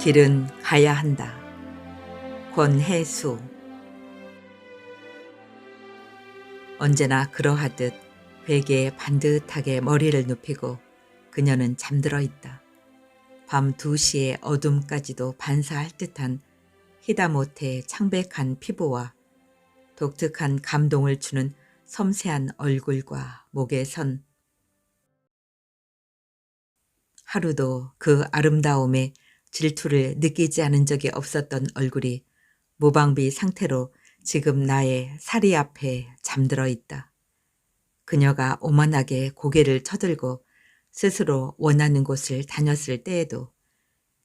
길은 가야 한다. 권혜수. 언제나 그러하듯 베개에 반듯하게 머리를 눕히고 그녀는 잠들어 있다. 밤 2시의 어둠까지도 반사할 듯한 희다못해 창백한 피부와 독특한 감동을 주는 섬세한 얼굴과 목에 선 하루도 그 아름다움에 질투를 느끼지 않은 적이 없었던 얼굴이 무방비 상태로 지금 나의 사리 앞에 잠들어 있다. 그녀가 오만하게 고개를 쳐들고 스스로 원하는 곳을 다녔을 때에도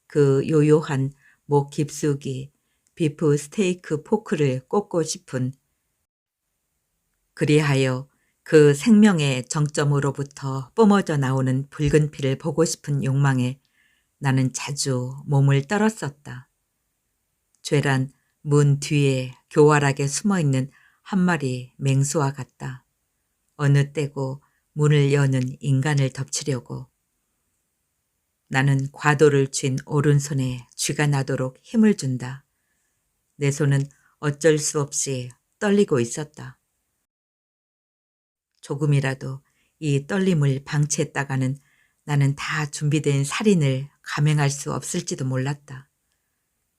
그 요요한 목 깊숙이 비프 스테이크 포크를 꽂고 싶은, 그리하여 그 생명의 정점으로부터 뿜어져 나오는 붉은 피를 보고 싶은 욕망에 나는 자주 몸을 떨었었다. 죄란 문 뒤에 교활하게 숨어있는 한 마리 맹수와 같다. 어느 때고 문을 여는 인간을 덮치려고. 나는 과도를 쥔 오른손에 쥐가 나도록 힘을 준다. 내 손은 어쩔 수 없이 떨리고 있었다. 조금이라도 이 떨림을 방치했다가는 나는 다 준비된 살인을 감행할 수 없을지도 몰랐다.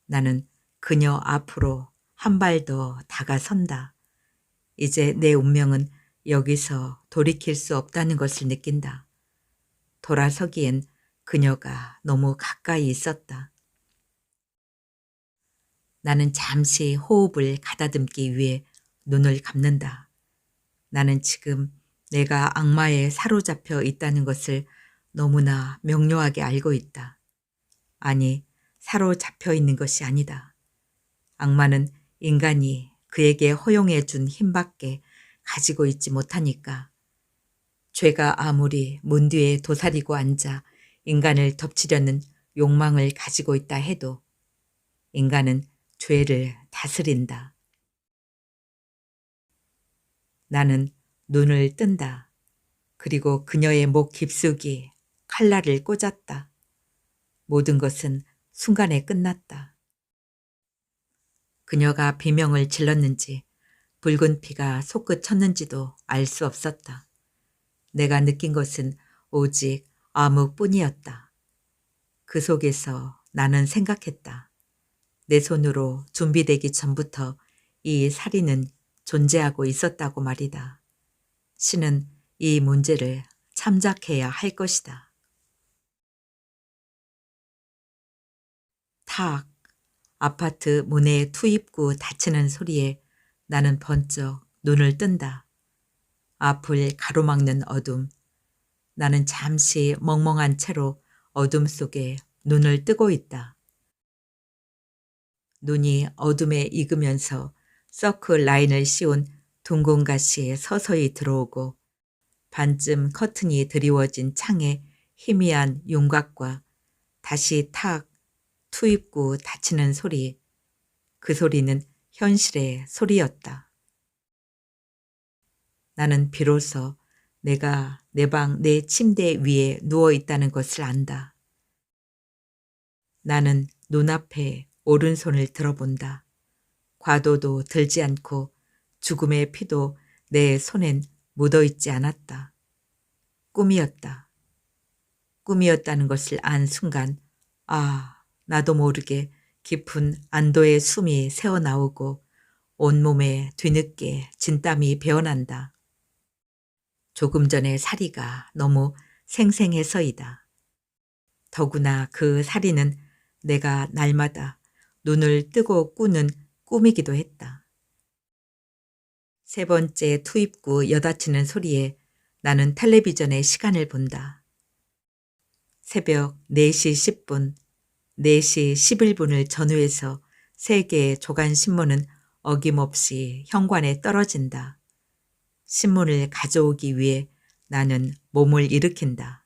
나는 그녀 앞으로 한 발 더 다가선다. 이제 내 운명은 여기서 돌이킬 수 없다는 것을 느낀다. 돌아서기엔 그녀가 너무 가까이 있었다. 나는 잠시 호흡을 가다듬기 위해 눈을 감는다. 나는 지금 내가 악마에 사로잡혀 있다는 것을 너무나 명료하게 알고 있다. 아니, 사로잡혀 있는 것이 아니다. 악마는 인간이 그에게 허용해 준 힘밖에 가지고 있지 못하니까. 죄가 아무리 문 뒤에 도사리고 앉아 인간을 덮치려는 욕망을 가지고 있다 해도 인간은 죄를 다스린다. 나는 눈을 뜬다. 그리고 그녀의 목 깊숙이 칼날을 꽂았다. 모든 것은 순간에 끝났다. 그녀가 비명을 질렀는지 붉은 피가 솟구쳤는지도 알 수 없었다. 내가 느낀 것은 오직 암흑뿐이었다. 그 속에서 나는 생각했다. 내 손으로 준비되기 전부터 이 살인은 존재하고 있었다고 말이다. 신은 이 문제를 참작해야 할 것이다. 탁! 아파트 문의 투입구 닫히는 소리에 나는 번쩍 눈을 뜬다. 앞을 가로막는 어둠. 나는 잠시 멍멍한 채로 어둠 속에 눈을 뜨고 있다. 눈이 어둠에 익으면서 서클 라인을 씌운 둥근 가시에 서서히 들어오고 반쯤 커튼이 드리워진 창의 희미한 윤곽과 다시 탁 투입구 닫히는 소리. 그 소리는 현실의 소리였다. 나는 비로소 내가 내 방 내 침대 위에 누워 있다는 것을 안다. 나는 눈앞에 오른손을 들어본다. 과도도 들지 않고 죽음의 피도 내 손엔 묻어있지 않았다. 꿈이었다. 꿈이었다는 것을 안 순간 나도 모르게 깊은 안도의 숨이 새어나오고 온몸에 뒤늦게 진땀이 배어난다. 조금 전의 사리가 너무 생생해서이다. 더구나 그 사리는 내가 날마다 눈을 뜨고 꾸는 꿈이기도 했다. 세 번째 투입구 여닫히는 소리에 나는 텔레비전의 시간을 본다. 새벽 4시 10분, 4시 11분을 전후해서 3개의 조간신문은 어김없이 현관에 떨어진다. 신문을 가져오기 위해 나는 몸을 일으킨다.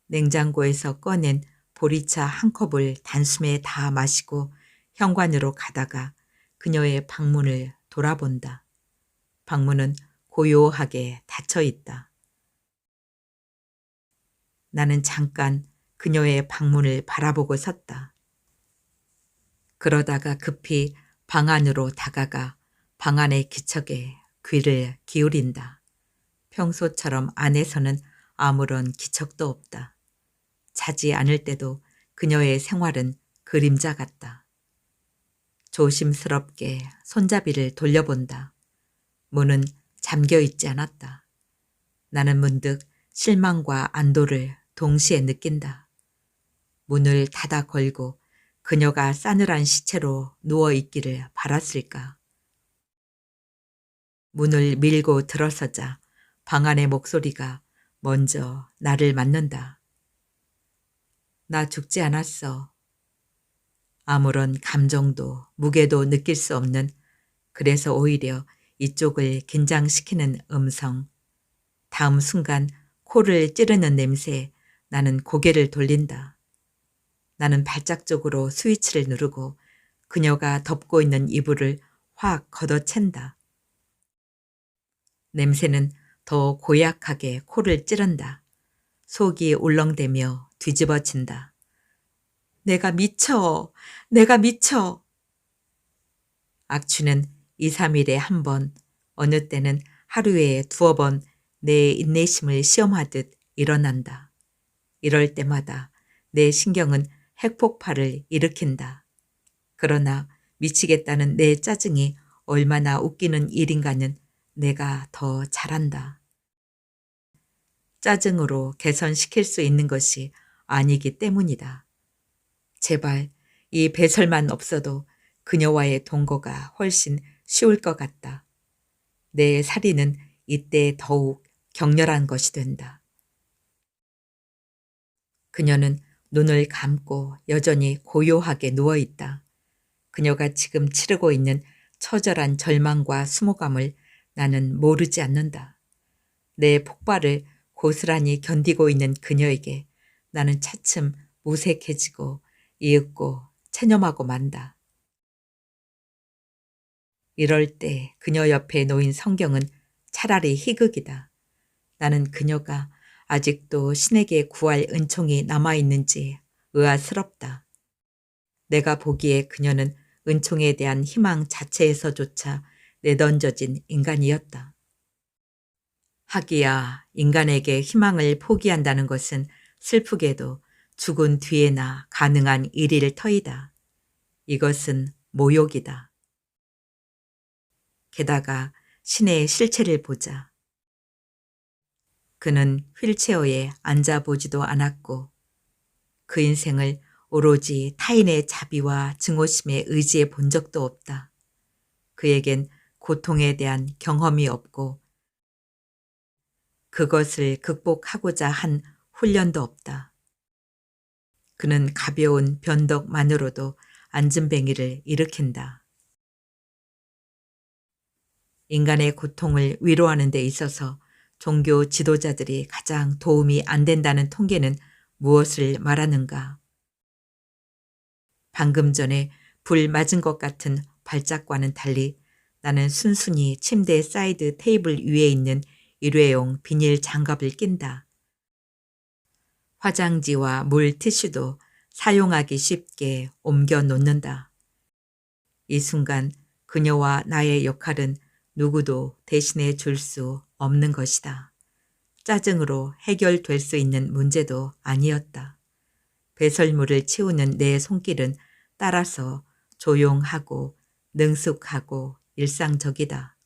냉장고에서 꺼낸 보리차 한 컵을 단숨에 다 마시고 현관으로 가다가 그녀의 방문을 돌아본다. 방문은 고요하게 닫혀 있다. 나는 잠깐 그녀의 방문을 바라보고 섰다. 그러다가 급히 방 안으로 다가가 방 안의 기척에 귀를 기울인다. 평소처럼 안에서는 아무런 기척도 없다. 자지 않을 때도 그녀의 생활은 그림자 같다. 조심스럽게 손잡이를 돌려본다. 문은 잠겨 있지 않았다. 나는 문득 실망과 안도를 동시에 느낀다. 문을 닫아 걸고 그녀가 싸늘한 시체로 누워있기를 바랐을까. 문을 밀고 들어서자 방 안의 목소리가 먼저 나를 맞는다. 나 죽지 않았어. 아무런 감정도 무게도 느낄 수 없는, 그래서 오히려 이쪽을 긴장시키는 음성. 다음 순간 코를 찌르는 냄새에 나는 고개를 돌린다. 나는 발작 쪽으로 스위치를 누르고 그녀가 덮고 있는 이불을 확 걷어챈다. 냄새는 더 고약하게 코를 찌른다. 속이 울렁대며 뒤집어진다. 내가 미쳐! 내가 미쳐! 악취는 2, 3일에 한 번, 어느 때는 하루에 2번 내 인내심을 시험하듯 일어난다. 이럴 때마다 내 신경은 핵폭발을 일으킨다. 그러나 미치겠다는 내 짜증이 얼마나 웃기는 일인가는 내가 더 잘한다. 짜증으로 개선시킬 수 있는 것이 아니기 때문이다. 제발 이 배설만 없어도 그녀와의 동거가 훨씬 쉬울 것 같다. 내 살이는 이때 더욱 격렬한 것이 된다. 그녀는 눈을 감고 여전히 고요하게 누워있다. 그녀가 지금 치르고 있는 처절한 절망과 수모감을 나는 모르지 않는다. 내 폭발을 고스란히 견디고 있는 그녀에게 나는 차츰 무색해지고 이윽고 체념하고 만다. 이럴 때 그녀 옆에 놓인 성경은 차라리 희극이다. 나는 그녀가 아직도 신에게 구할 은총이 남아있는지 의아스럽다. 내가 보기에 그녀는 은총에 대한 희망 자체에서조차 내던져진 인간이었다. 하기야 인간에게 희망을 포기한다는 것은 슬프게도 죽은 뒤에나 가능한 일일 터이다. 이것은 모욕이다. 게다가 신의 실체를 보자. 그는 휠체어에 앉아보지도 않았고 그 인생을 오로지 타인의 자비와 증오심에 의지해 본 적도 없다. 그에겐 고통에 대한 경험이 없고 그것을 극복하고자 한 훈련도 없다. 그는 가벼운 변덕만으로도 안진뱅이를 일으킨다. 인간의 고통을 위로하는 데 있어서 종교 지도자들이 가장 도움이 안 된다는 통계는 무엇을 말하는가? 방금 전에 불 맞은 것 같은 발작과는 달리 나는 순순히 침대 사이드 테이블 위에 있는 일회용 비닐 장갑을 낀다. 화장지와 물 티슈도 사용하기 쉽게 옮겨 놓는다. 이 순간 그녀와 나의 역할은 누구도 대신해 줄 수 없는 것이다. 짜증으로 해결될 수 있는 문제도 아니었다. 배설물을 치우는 내 손길은 따라서 조용하고 능숙하고 일상적이다.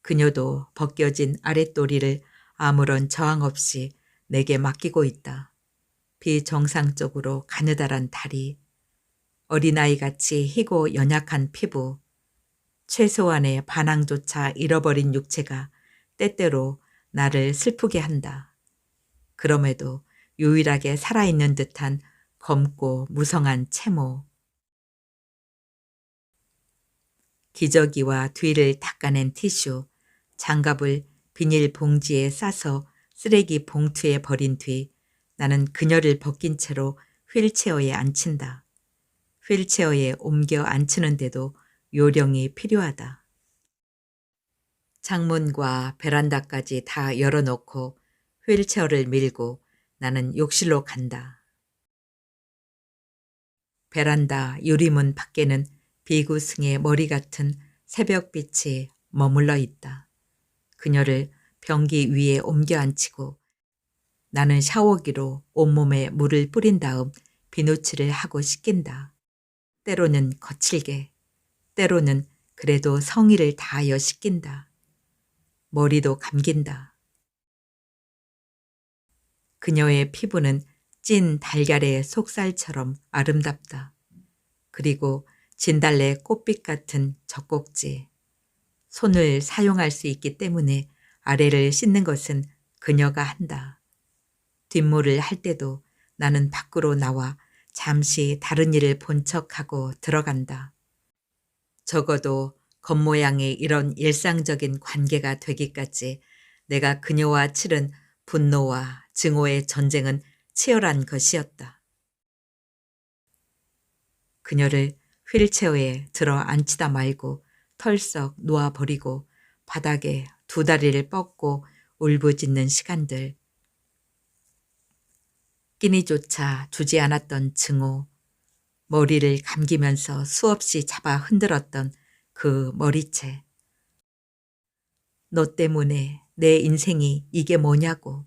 그녀도 벗겨진 아랫도리를 아무런 저항 없이 내게 맡기고 있다. 비정상적으로 가느다란 다리, 어린아이같이 희고 연약한 피부, 최소한의 반항조차 잃어버린 육체가 때때로 나를 슬프게 한다. 그럼에도 유일하게 살아있는 듯한 검고 무성한 채모. 기저귀와 뒤를 닦아낸 티슈, 장갑을 비닐 봉지에 싸서 쓰레기 봉투에 버린 뒤 나는 그녀를 벗긴 채로 휠체어에 앉힌다. 휠체어에 옮겨 앉히는데도 요령이 필요하다. 창문과 베란다까지 다 열어놓고 휠체어를 밀고 나는 욕실로 간다. 베란다 유리문 밖에는 비구승의 머리 같은 새벽빛이 머물러 있다. 그녀를 변기 위에 옮겨 앉히고 나는 샤워기로 온몸에 물을 뿌린 다음 비누칠을 하고 씻긴다. 때로는 거칠게, 때로는 그래도 성의를 다하여 씻긴다. 머리도 감긴다. 그녀의 피부는 찐 달걀의 속살처럼 아름답다. 그리고 진달래 꽃빛 같은 젖꼭지. 손을 사용할 수 있기 때문에 아래를 씻는 것은 그녀가 한다. 뒷물을 할 때도 나는 밖으로 나와 잠시 다른 일을 본 척하고 들어간다. 적어도 겉모양이 이런 일상적인 관계가 되기까지 내가 그녀와 치른 분노와 증오의 전쟁은 치열한 것이었다. 그녀를 휠체어에 들어 앉히다 말고 털썩 놓아버리고 바닥에 두 다리를 뻗고 울부짖는 시간들. 끼니조차 주지 않았던 증오, 머리를 감기면서 수없이 잡아 흔들었던 그 머리채. 너 때문에 내 인생이 이게 뭐냐고,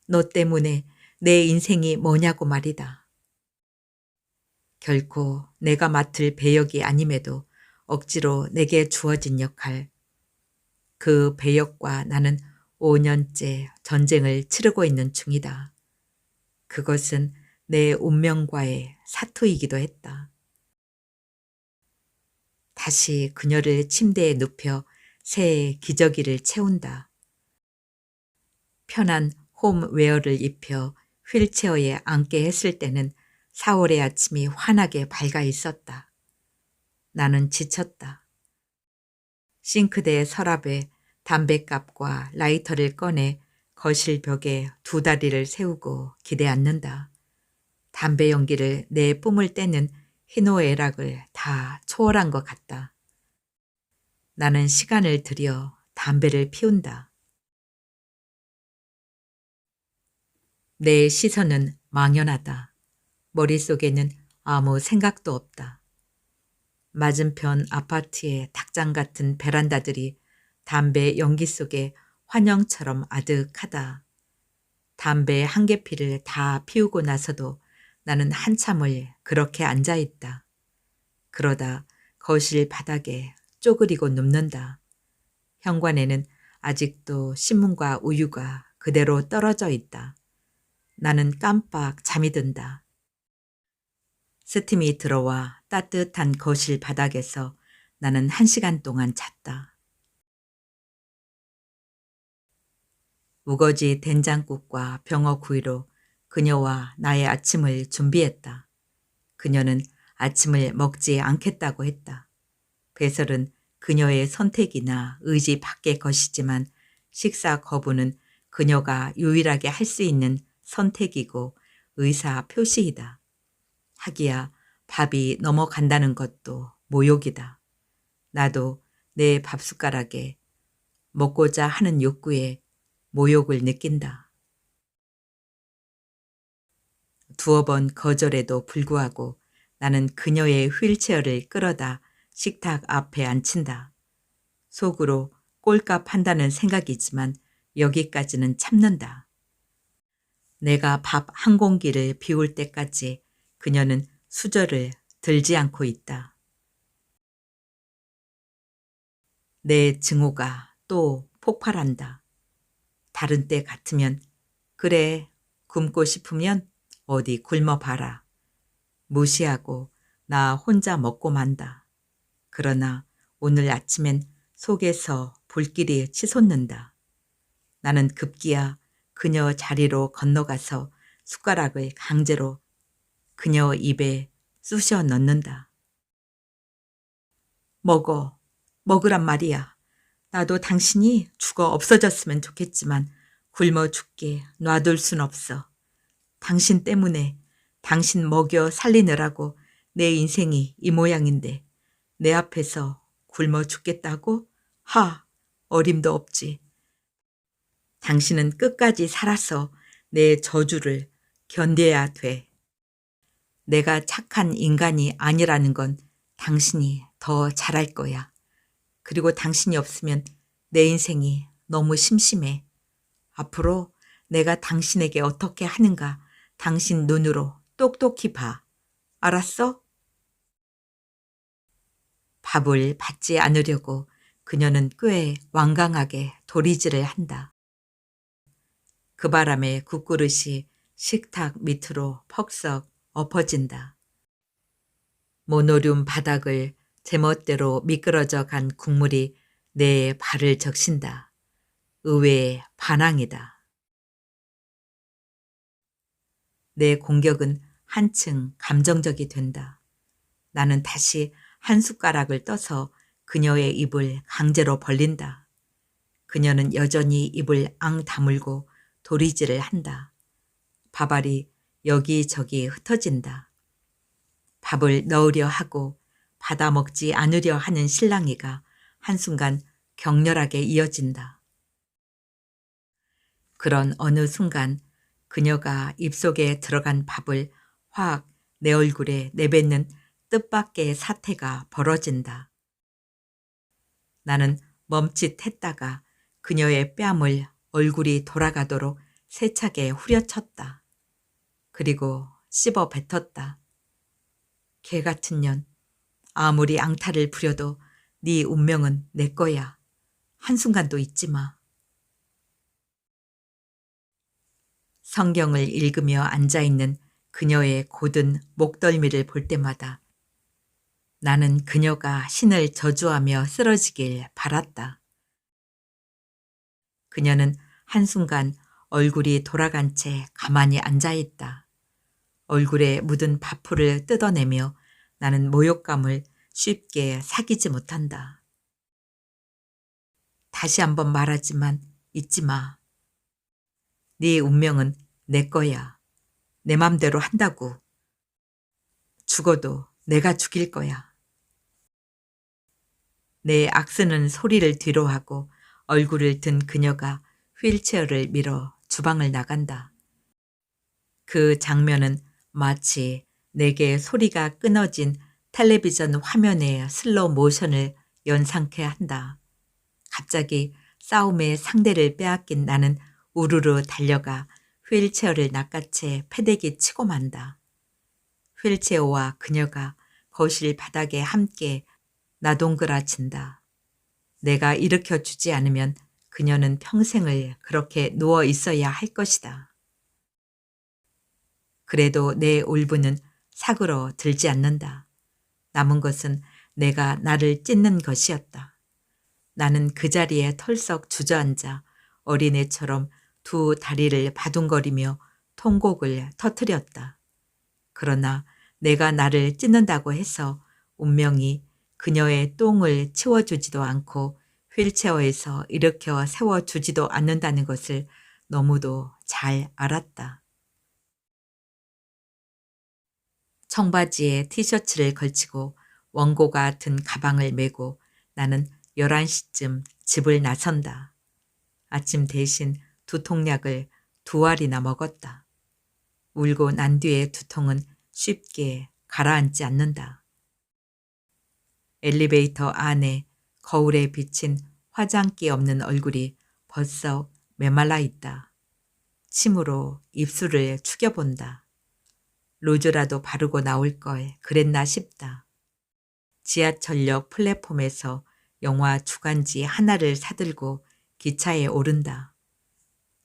너 때문에 내 인생이 뭐냐고 말이다. 결코 내가 맡을 배역이 아님에도 억지로 내게 주어진 역할. 그 배역과 나는 5년째 전쟁을 치르고 있는 중이다. 그것은 내 운명과의 사투이기도 했다. 다시 그녀를 침대에 눕혀 새 기저귀를 채운다. 편한 홈웨어를 입혀 휠체어에 앉게 했을 때는 4월의 아침이 환하게 밝아 있었다. 나는 지쳤다. 싱크대 서랍에 담뱃갑과 라이터를 꺼내 거실 벽에 두 다리를 세우고 기대 앉는다. 담배 연기를 내 뿜을 때는 희노애락을 다 초월한 것 같다. 나는 시간을 들여 담배를 피운다. 내 시선은 망연하다. 머릿속에는 아무 생각도 없다. 맞은편 아파트의 닭장 같은 베란다들이 담배 연기 속에 환영처럼 아득하다. 담배 한 개피를 다 피우고 나서도 나는 한참을 그렇게 앉아있다. 그러다 거실 바닥에 쪼그리고 눕는다. 현관에는 아직도 신문과 우유가 그대로 떨어져 있다. 나는 깜빡 잠이 든다. 스팀이 들어와 따뜻한 거실 바닥에서 나는 1시간 동안 잤다. 우거지 된장국과 병어구이로 그녀와 나의 아침을 준비했다. 그녀는 아침을 먹지 않겠다고 했다. 배설은 그녀의 선택이나 의지 밖의 것이지만 식사 거부는 그녀가 유일하게 할 수 있는 선택이고 의사 표시이다. 하기야 밥이 넘어간다는 것도 모욕이다. 나도 내 밥숟가락에 먹고자 하는 욕구에 모욕을 느낀다. 두어 번 거절에도 불구하고 나는 그녀의 휠체어를 끌어다 식탁 앞에 앉힌다. 속으로 꼴값 한다는 생각이지만 여기까지는 참는다. 내가 밥 한 공기를 비울 때까지 그녀는 수저를 들지 않고 있다. 내 증오가 또 폭발한다. 다른 때 같으면 그래, 굶고 싶으면 어디 굶어봐라. 무시하고 나 혼자 먹고 만다. 그러나 오늘 아침엔 속에서 불길이 치솟는다. 나는 급기야 그녀 자리로 건너가서 숟가락을 강제로 그녀 입에 쑤셔 넣는다. 먹으란 말이야. 나도 당신이 죽어 없어졌으면 좋겠지만 굶어 죽게 놔둘 순 없어. 당신 때문에 당신 먹여 살리느라고 내 인생이 이 모양인데 내 앞에서 굶어 죽겠다고? 어림도 없지. 당신은 끝까지 살아서 내 저주를 견뎌야 돼. 내가 착한 인간이 아니라는 건 당신이 더 잘할 거야. 그리고 당신이 없으면 내 인생이 너무 심심해. 앞으로 내가 당신에게 어떻게 하는가 당신 눈으로 똑똑히 봐. 알았어? 밥을 받지 않으려고 그녀는 꽤 완강하게 도리질을 한다. 그 바람에 국그릇이 식탁 밑으로 퍽썩 엎어진다. 모노륨 바닥을 제멋대로 미끄러져 간 국물이 내 발을 적신다. 의외의 반항이다. 내 공격은 한층 감정적이 된다. 나는 다시 한 숟가락을 떠서 그녀의 입을 강제로 벌린다. 그녀는 여전히 입을 앙 다물고 도리질을 한다. 밥알이 여기저기 흩어진다. 밥을 넣으려 하고 받아 먹지 않으려 하는 실랑이가 한순간 격렬하게 이어진다. 그런 어느 순간 그녀가 입속에 들어간 밥을 확 내 얼굴에 내뱉는 뜻밖의 사태가 벌어진다. 나는 멈칫했다가 그녀의 뺨을 얼굴이 돌아가도록 세차게 후려쳤다. 그리고 씹어 뱉었다. 개 같은 년, 아무리 앙탈을 부려도 네 운명은 내 거야. 한순간도 잊지 마. 성경을 읽으며 앉아있는 그녀의 곧은 목덜미를 볼 때마다 나는 그녀가 신을 저주하며 쓰러지길 바랐다. 그녀는 한순간 얼굴이 돌아간 채 가만히 앉아있다. 얼굴에 묻은 밥풀을 뜯어내며 나는 모욕감을 쉽게 사귀지 못한다. 다시 한번 말하지만 잊지 마. 네 운명은 내 거야. 내 맘대로 한다고. 죽어도 내가 죽일 거야. 내 악쓰는 소리를 뒤로하고 얼굴을 든 그녀가 휠체어를 밀어 주방을 나간다. 그 장면은 마치 내게 소리가 끊어진 텔레비전 화면의 슬로우 모션을 연상케 한다. 갑자기 싸움의 상대를 빼앗긴 나는 우르르 달려가 휠체어를 낚아채 패대기 치고 만다. 휠체어와 그녀가 거실 바닥에 함께 나동그라친다. 내가 일으켜 주지 않으면 그녀는 평생을 그렇게 누워 있어야 할 것이다. 그래도 내 울분은 사그러 들지 않는다. 남은 것은 내가 나를 찢는 것이었다. 나는 그 자리에 털썩 주저앉아 어린애처럼 두 다리를 바둥거리며 통곡을 터뜨렸다. 그러나 내가 나를 찢는다고 해서 운명이 그녀의 똥을 치워주지도 않고 휠체어에서 일으켜 세워주지도 않는다는 것을 너무도 잘 알았다. 청바지에 티셔츠를 걸치고 원고가 든 가방을 메고 나는 11시쯤 집을 나선다. 아침 대신 두통약을 2알이나 먹었다. 울고 난 뒤의 두통은 쉽게 가라앉지 않는다. 엘리베이터 안에 거울에 비친 화장기 없는 얼굴이 벌써 메말라 있다. 침으로 입술을 추겨본다. 로즈라도 바르고 나올 걸 그랬나 싶다. 지하철역 플랫폼에서 영화 주간지 하나를 사들고 기차에 오른다.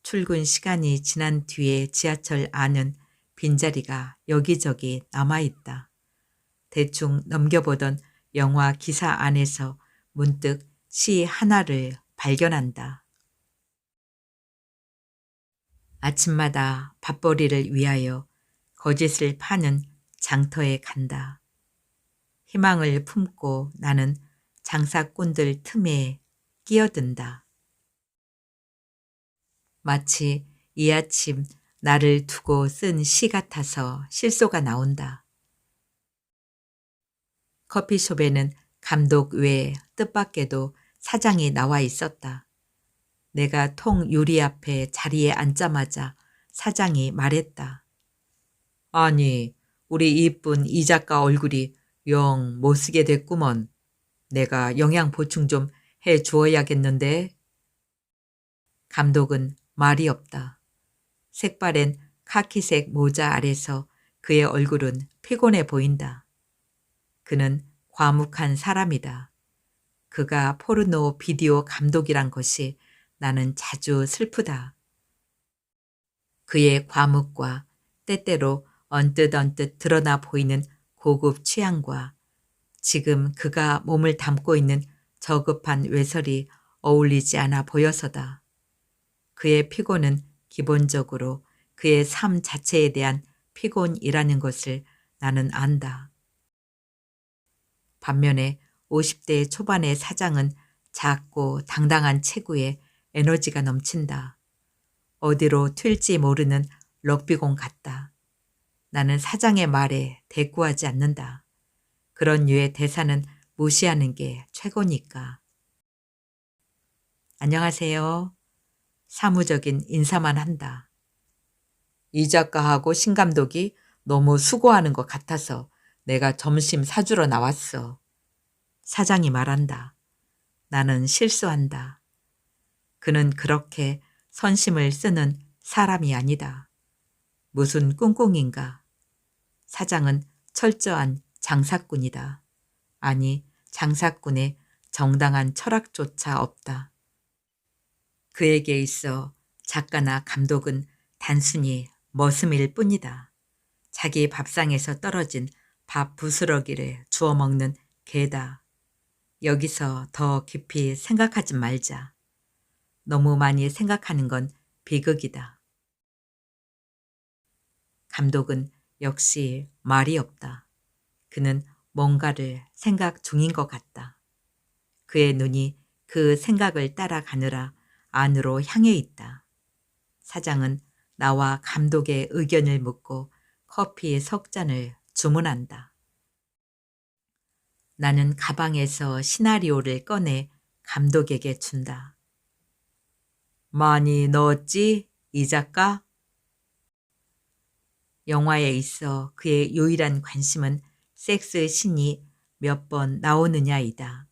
출근 시간이 지난 뒤에 지하철 안은 빈자리가 여기저기 남아있다. 대충 넘겨보던 영화 기사 안에서 문득 시 하나를 발견한다. 아침마다 밥벌이를 위하여 거짓을 파는 장터에 간다. 희망을 품고 나는 장사꾼들 틈에 끼어든다. 마치 이 아침 나를 두고 쓴 시 같아서 실소가 나온다. 커피숍에는 감독 외에 뜻밖에도 사장이 나와 있었다. 내가 통 유리 앞에 자리에 앉자마자 사장이 말했다. 아니, 우리 이쁜 이 작가 얼굴이 영 못쓰게 됐구먼. 내가 영양 보충 좀 해 주어야겠는데. 감독은 말이 없다. 색바랜 카키색 모자 아래서 그의 얼굴은 피곤해 보인다. 그는 과묵한 사람이다. 그가 포르노 비디오 감독이란 것이 나는 자주 슬프다. 그의 과묵과 때때로 언뜻 드러나 보이는 고급 취향과 지금 그가 몸을 담고 있는 저급한 외설이 어울리지 않아 보여서다. 그의 피곤은 기본적으로 그의 삶 자체에 대한 피곤이라는 것을 나는 안다. 반면에 50대 초반의 사장은 작고 당당한 체구에 에너지가 넘친다. 어디로 튈지 모르는 럭비공 같다. 나는 사장의 말에 대꾸하지 않는다. 그런 류의 대사는 무시하는 게 최고니까. 안녕하세요. 사무적인 인사만 한다. 이 작가하고 신 감독이 너무 수고하는 것 같아서 내가 점심 사주러 나왔어. 사장이 말한다. 나는 실수한다. 그는 그렇게 선심을 쓰는 사람이 아니다. 무슨 꿍꿍인가. 사장은 철저한 장사꾼이다. 아니, 장사꾼의 정당한 철학조차 없다. 그에게 있어 작가나 감독은 단순히 머슴일 뿐이다. 자기 밥상에서 떨어진 밥 부스러기를 주워 먹는 개다. 여기서 더 깊이 생각하지 말자. 너무 많이 생각하는 건 비극이다. 감독은 역시 말이 없다. 그는 뭔가를 생각 중인 것 같다. 그의 눈이 그 생각을 따라가느라 안으로 향해 있다. 사장은 나와 감독의 의견을 묻고 커피 석 잔을 주문한다. 나는 가방에서 시나리오를 꺼내 감독에게 준다. 많이 넣었지, 이 작가? 영화에 있어 그의 유일한 관심은 섹스 씬이 몇 번 나오느냐이다.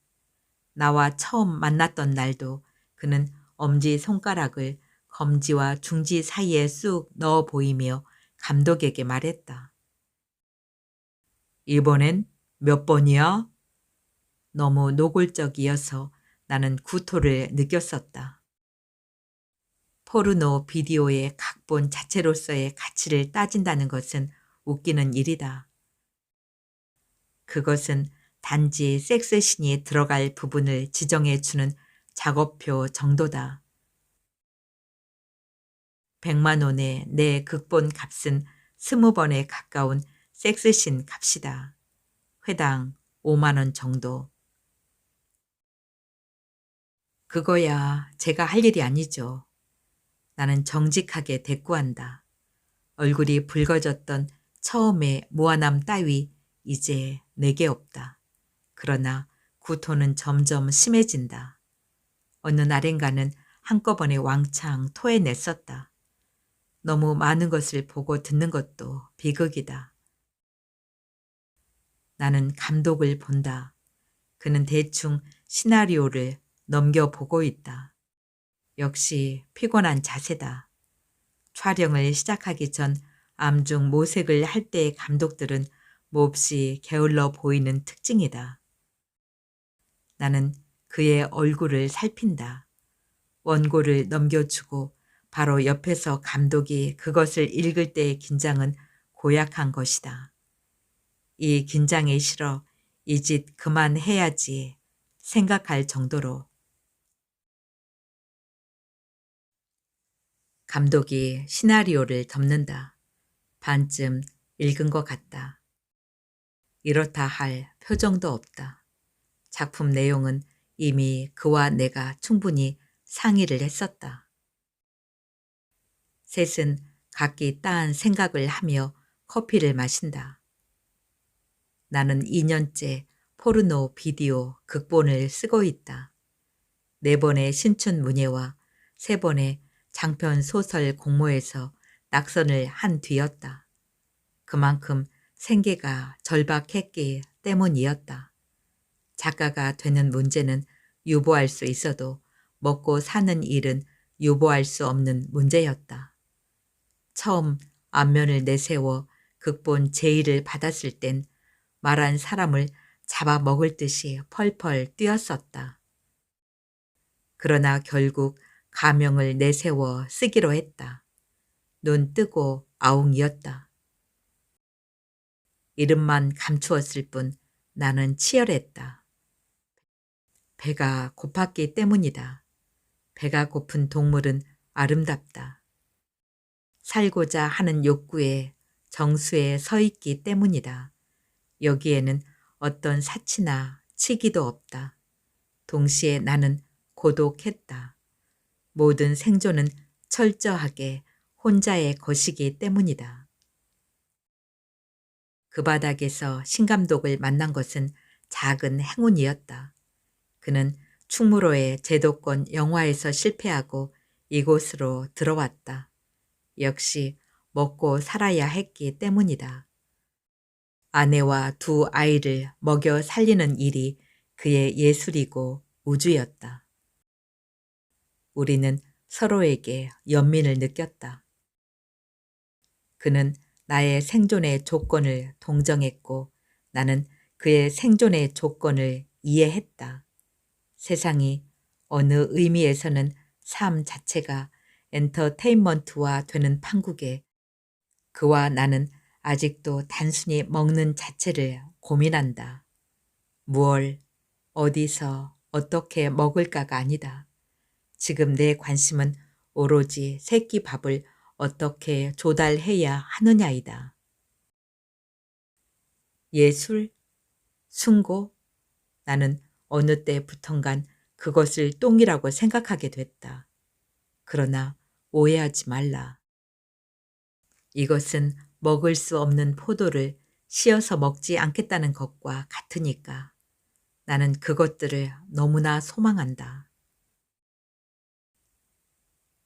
나와 처음 만났던 날도 그는 엄지손가락을 검지와 중지 사이에 쑥 넣어 보이며 감독에게 말했다. 이번엔 몇 번이야? 너무 노골적이어서 나는 구토를 느꼈었다. 포르노 비디오의 각본 자체로서의 가치를 따진다는 것은 웃기는 일이다. 그것은 단지 섹스신이 들어갈 부분을 지정해주는 작업표 정도다. 100만 원의 내 극본 값은 20번에 가까운 섹스신 값이다. 회당 5만 원 정도. 그거야 제가 할 일이 아니죠. 나는 정직하게 대꾸한다. 얼굴이 붉어졌던 처음의 무한함 따위 이제 내게 없다. 그러나 구토는 점점 심해진다. 어느 날엔가는 한꺼번에 왕창 토해냈었다. 너무 많은 것을 보고 듣는 것도 비극이다. 나는 감독을 본다. 그는 대충 시나리오를 넘겨보고 있다. 역시 피곤한 자세다. 촬영을 시작하기 전 암중 모색을 할 때의 감독들은 몹시 게을러 보이는 특징이다. 나는 그의 얼굴을 살핀다. 원고를 넘겨주고 바로 옆에서 감독이 그것을 읽을 때의 긴장은 고약한 것이다. 이 긴장이 싫어 이 짓 그만해야지 생각할 정도로. 감독이 시나리오를 덮는다. 반쯤 읽은 것 같다. 이렇다 할 표정도 없다. 작품 내용은 이미 그와 내가 충분히 상의를 했었다. 셋은 각기 따한 생각을 하며 커피를 마신다. 나는 2년째 포르노 비디오 극본을 쓰고 있다. 4번의 신춘 문예와 3번의 장편 소설 공모에서 낙선을 한 뒤였다. 그만큼 생계가 절박했기 때문이었다. 작가가 되는 문제는 유보할 수 있어도 먹고 사는 일은 유보할 수 없는 문제였다. 처음 안면을 내세워 극본 제의를 받았을 땐 말한 사람을 잡아먹을 듯이 펄펄 뛰었었다. 그러나 결국 가명을 내세워 쓰기로 했다. 눈 뜨고 아웅이었다. 이름만 감추었을 뿐 나는 치열했다. 배가 고팠기 때문이다. 배가 고픈 동물은 아름답다. 살고자 하는 욕구에 정수에 서 있기 때문이다. 여기에는 어떤 사치나 치기도 없다. 동시에 나는 고독했다. 모든 생존은 철저하게 혼자의 것이기 때문이다. 그 바닥에서 신감독을 만난 것은 작은 행운이었다. 그는 충무로의 제도권 영화에서 실패하고 이곳으로 들어왔다. 역시 먹고 살아야 했기 때문이다. 아내와 두 아이를 먹여 살리는 일이 그의 예술이고 우주였다. 우리는 서로에게 연민을 느꼈다. 그는 나의 생존의 조건을 동정했고 나는 그의 생존의 조건을 이해했다. 세상이 어느 의미에서는 삶 자체가 엔터테인먼트화 되는 판국에 그와 나는 아직도 단순히 먹는 자체를 고민한다. 무얼, 어디서, 어떻게 먹을까가 아니다. 지금 내 관심은 오로지 새끼 밥을 어떻게 조달해야 하느냐이다. 예술? 숭고? 나는 어느 때부턴간 그것을 똥이라고 생각하게 됐다. 그러나 오해하지 말라. 이것은 먹을 수 없는 포도를 씌어서 먹지 않겠다는 것과 같으니까 나는 그것들을 너무나 소망한다.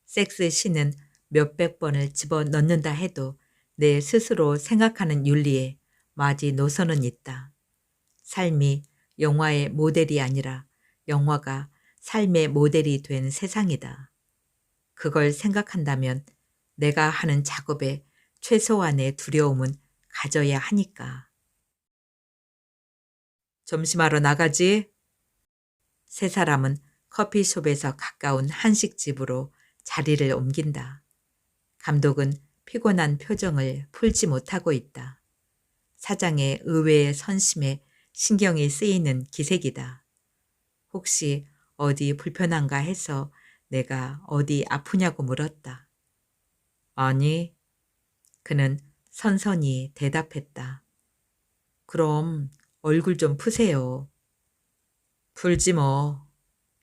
섹스 신은 몇백 번을 집어넣는다 해도 내 스스로 생각하는 윤리에 마지노선은 있다. 삶이 영화의 모델이 아니라 영화가 삶의 모델이 된 세상이다. 그걸 생각한다면 내가 하는 작업에 최소한의 두려움은 가져야 하니까. 점심하러 나가지? 세 사람은 커피숍에서 가까운 한식집으로 자리를 옮긴다. 감독은 피곤한 표정을 풀지 못하고 있다. 사장의 의외의 선심에 신경이 쓰이는 기색이다. 혹시 어디 불편한가 해서 내가 어디 아프냐고 물었다. 아니, 그는 선선히 대답했다. 그럼 얼굴 좀 푸세요. 풀지 뭐.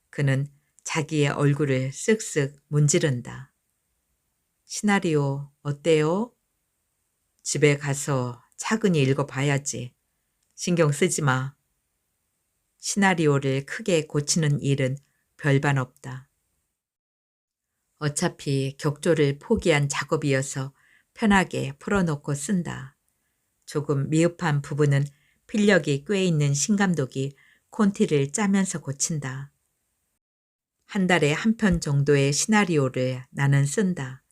그는 자기의 얼굴을 쓱쓱 문지른다. 시나리오 어때요? 집에 가서 차근히 읽어봐야지. 신경 쓰지 마. 시나리오를 크게 고치는 일은 별반 없다. 어차피 격조를 포기한 작업이어서 편하게 풀어놓고 쓴다. 조금 미흡한 부분은 필력이 꽤 있는 신감독이 콘티를 짜면서 고친다. 한 달에 한 편 정도의 시나리오를 나는 쓴다.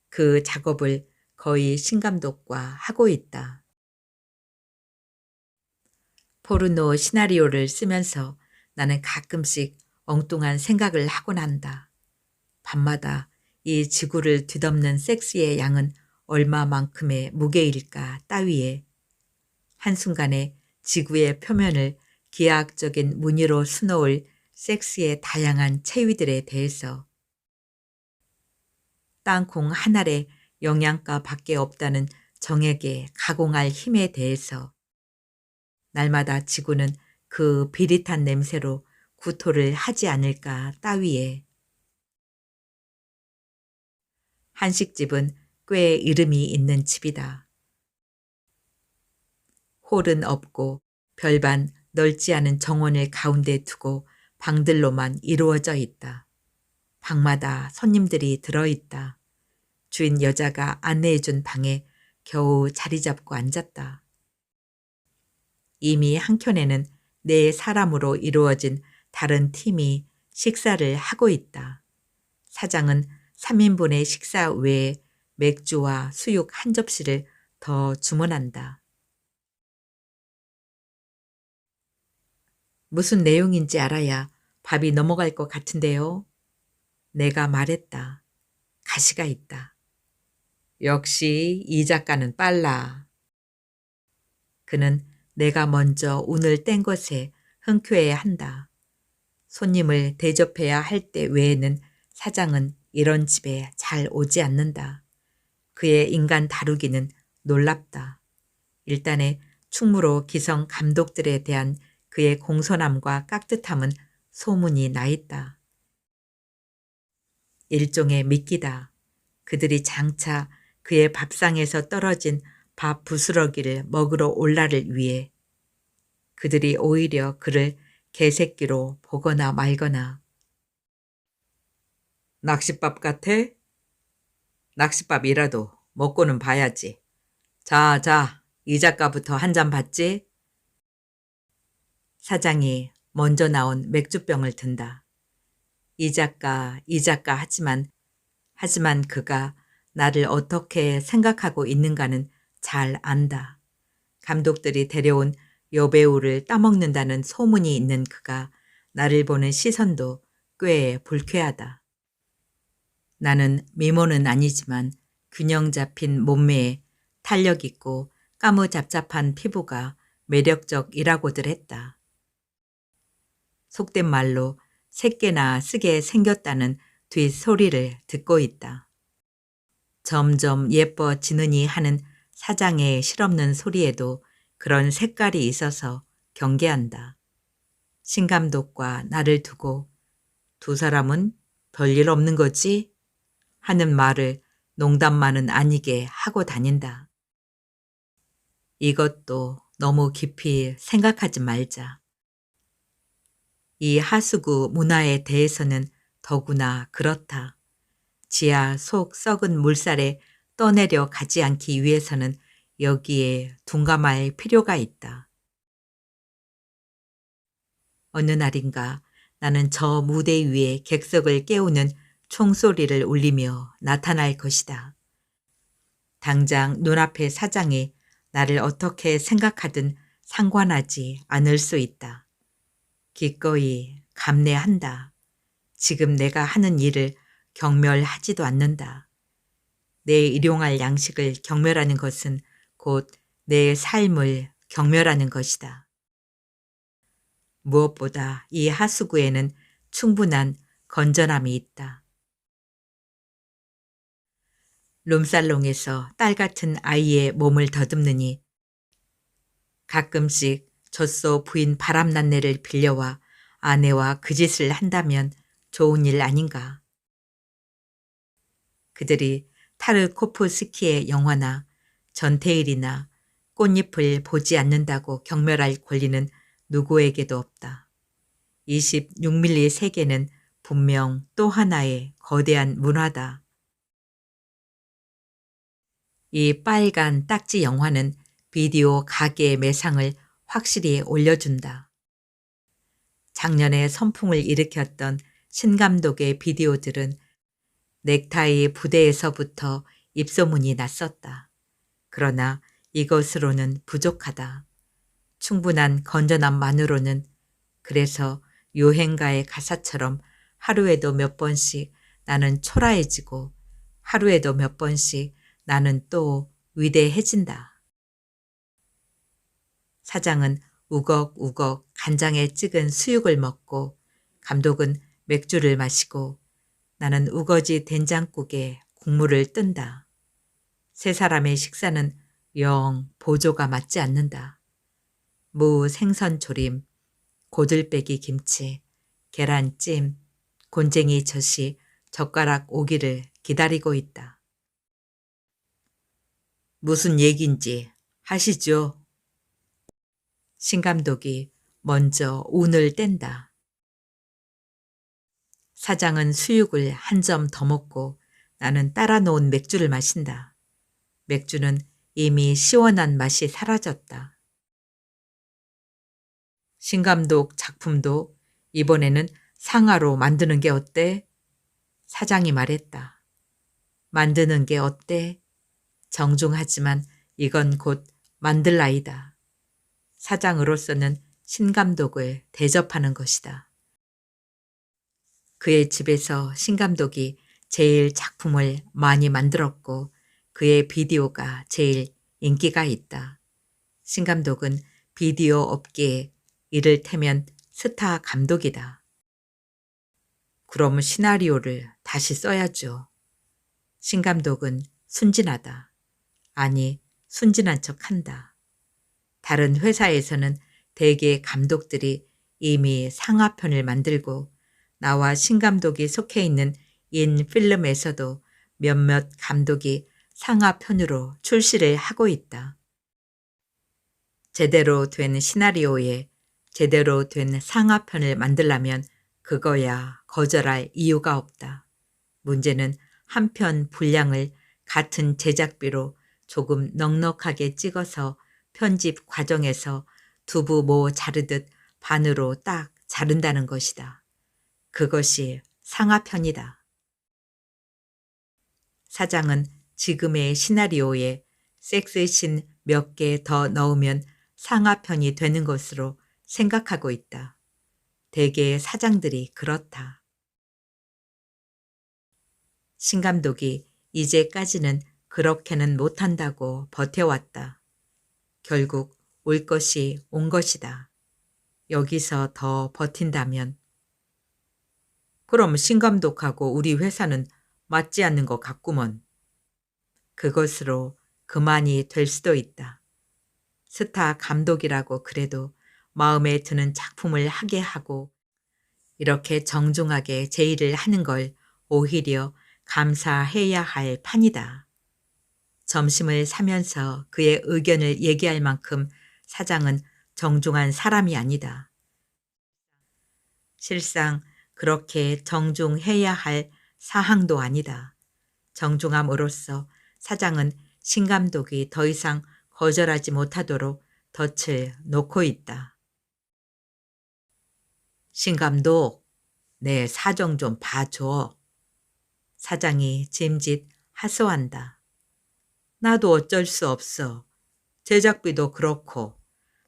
그 작업을 거의 신감독과 하고 있다. 포르노 시나리오를 쓰면서 나는 가끔씩 엉뚱한 생각을 하곤 한다. 밤마다 이 지구를 뒤덮는 섹스의 양은 얼마만큼의 무게일까 따위에 한순간에 지구의 표면을 기하학적인 무늬로 수놓을 섹스의 다양한 체위들에 대해서 땅콩 한 알의 영양가 밖에 없다는 정액에 가공할 힘에 대해서 날마다 지구는 그 비릿한 냄새로 구토를 하지 않을까 따위에 한식집은 꽤 이름이 있는 집이다. 홀은 없고 별반 넓지 않은 정원을 가운데 두고 방들로만 이루어져 있다. 방마다 손님들이 들어있다. 주인 여자가 안내해준 방에 겨우 자리 잡고 앉았다. 이미 한켠에는 네 사람으로 이루어진 다른 팀이 식사를 하고 있다. 사장은 3인분의 식사 외에 맥주와 수육 한 접시를 더 주문한다. 무슨 내용인지 알아야 밥이 넘어갈 것 같은데요. 내가 말했다. 가시가 있다. 역시 이 작가는 빨라. 그는 내가 먼저 운을 뗀 것에 흔쾌해야 한다. 손님을 대접해야 할 때 외에는 사장은 이런 집에 잘 오지 않는다. 그의 인간 다루기는 놀랍다. 일단의 충무로 기성 감독들에 대한 그의 공손함과 깍듯함은 소문이 나 있다. 일종의 미끼다. 그들이 장차 그의 밥상에서 떨어진 밥 부스러기를 먹으러 올라를 위해 그들이 오히려 그를 개새끼로 보거나 말거나. 낚싯밥 같아? 낚싯밥이라도 먹고는 봐야지. 자, 이 작가부터 한 잔 받지? 사장이 먼저 나온 맥주병을 든다. 이 작가 하지만 그가 나를 어떻게 생각하고 있는가는 잘 안다. 감독들이 데려온 여배우를 따먹는다는 소문이 있는 그가 나를 보는 시선도 꽤 불쾌하다. 나는 미모는 아니지만 균형 잡힌 몸매에 탄력 있고 까무잡잡한 피부가 매력적이라고들 했다. 속된 말로 새끼나 쓰게 생겼다는 뒷소리를 듣고 있다. 점점 예뻐지느니 하는 사장의 실없는 소리에도 그런 색깔이 있어서 경계한다. 신감독과 나를 두고 두 사람은 별일 없는 거지? 하는 말을 농담만은 아니게 하고 다닌다. 이것도 너무 깊이 생각하지 말자. 이 하수구 문화에 대해서는 더구나 그렇다. 지하 속 썩은 물살에 떠내려 가지 않기 위해서는 여기에 둔감할 필요가 있다. 어느 날인가 나는 저 무대 위에 객석을 깨우는 총소리를 울리며 나타날 것이다. 당장 눈앞의 사장이 나를 어떻게 생각하든 상관하지 않을 수 있다. 기꺼이 감내한다. 지금 내가 하는 일을 경멸하지도 않는다. 내 일용할 양식을 경멸하는 것은 곧 내 삶을 경멸하는 것이다. 무엇보다 이 하수구에는 충분한 건전함이 있다. 룸살롱에서 딸 같은 아이의 몸을 더듬느니 가끔씩 젖소 부인 바람난내를 빌려와 아내와 그 짓을 한다면 좋은 일 아닌가. 그들이 타르코프스키의 영화나 전태일이나 꽃잎을 보지 않는다고 경멸할 권리는 누구에게도 없다. 26mm 세계는 분명 또 하나의 거대한 문화다. 이 빨간 딱지 영화는 비디오 가게의 매상을 확실히 올려준다. 작년에 선풍을 일으켰던 신감독의 비디오들은 넥타이 부대에서부터 입소문이 났었다. 그러나 이것으로는 부족하다. 충분한 건전함만으로는. 그래서 요행가의 가사처럼 하루에도 몇 번씩 나는 초라해지고 하루에도 몇 번씩 나는 또 위대해진다. 사장은 우걱우걱 간장에 찍은 수육을 먹고 감독은 맥주를 마시고 나는 우거지 된장국에 국물을 뜬다. 세 사람의 식사는 영 보조가 맞지 않는다. 무 생선조림, 고들빼기 김치, 계란찜, 곤쟁이 젓이 젓가락 오기를 기다리고 있다. 무슨 얘긴지 하시죠. 신감독이 먼저 운을 뗀다. 사장은 수육을 한 점 더 먹고 나는 따라 놓은 맥주를 마신다. 맥주는 이미 시원한 맛이 사라졌다. 신 감독 작품도 이번에는 상하로 만드는 게 어때? 사장이 말했다. 만드는 게 어때? 정중하지만 이건 곧 만들 나이다. 사장으로서는 신 감독을 대접하는 것이다. 그의 집에서 신 감독이 제일 작품을 많이 만들었고 그의 비디오가 제일 인기가 있다. 신 감독은 비디오 업계에 이를테면 스타 감독이다. 그럼 시나리오를 다시 써야죠. 신 감독은 순진하다. 아니, 순진한 척한다. 다른 회사에서는 대개 감독들이 이미 상하편을 만들고 나와 신 감독이 속해 있는 인필름에서도 몇몇 감독이 상하편으로 출시를 하고 있다. 제대로 된 시나리오에 제대로 된 상하편을 만들려면 그거야 거절할 이유가 없다. 문제는 한 편 분량을 같은 제작비로 조금 넉넉하게 찍어서 편집 과정에서 두부 모 자르듯 반으로 딱 자른다는 것이다. 그것이 상하편이다. 사장은 지금의 시나리오에 섹스씬 몇 개 더 넣으면 상하편이 되는 것으로 생각하고 있다. 대개 사장들이 그렇다. 신 감독이 이제까지는 그렇게는 못한다고 버텨왔다. 결국 올 것이 온 것이다. 여기서 더 버틴다면. 그럼 신 감독하고 우리 회사는 맞지 않는 것 같구먼. 그것으로 그만이 될 수도 있다. 스타 감독이라고 그래도 마음에 드는 작품을 하게 하고 이렇게 정중하게 제의를 하는 걸 오히려 감사해야 할 판이다. 점심을 사면서 그의 의견을 얘기할 만큼 사장은 정중한 사람이 아니다. 실상 그렇게 정중해야 할 사항도 아니다. 정중함으로써 사장은 신 감독이 더 이상 거절하지 못하도록 덫을 놓고 있다. 신 감독, 내 사정 좀 봐줘. 사장이 짐짓 하소한다. 나도 어쩔 수 없어. 제작비도 그렇고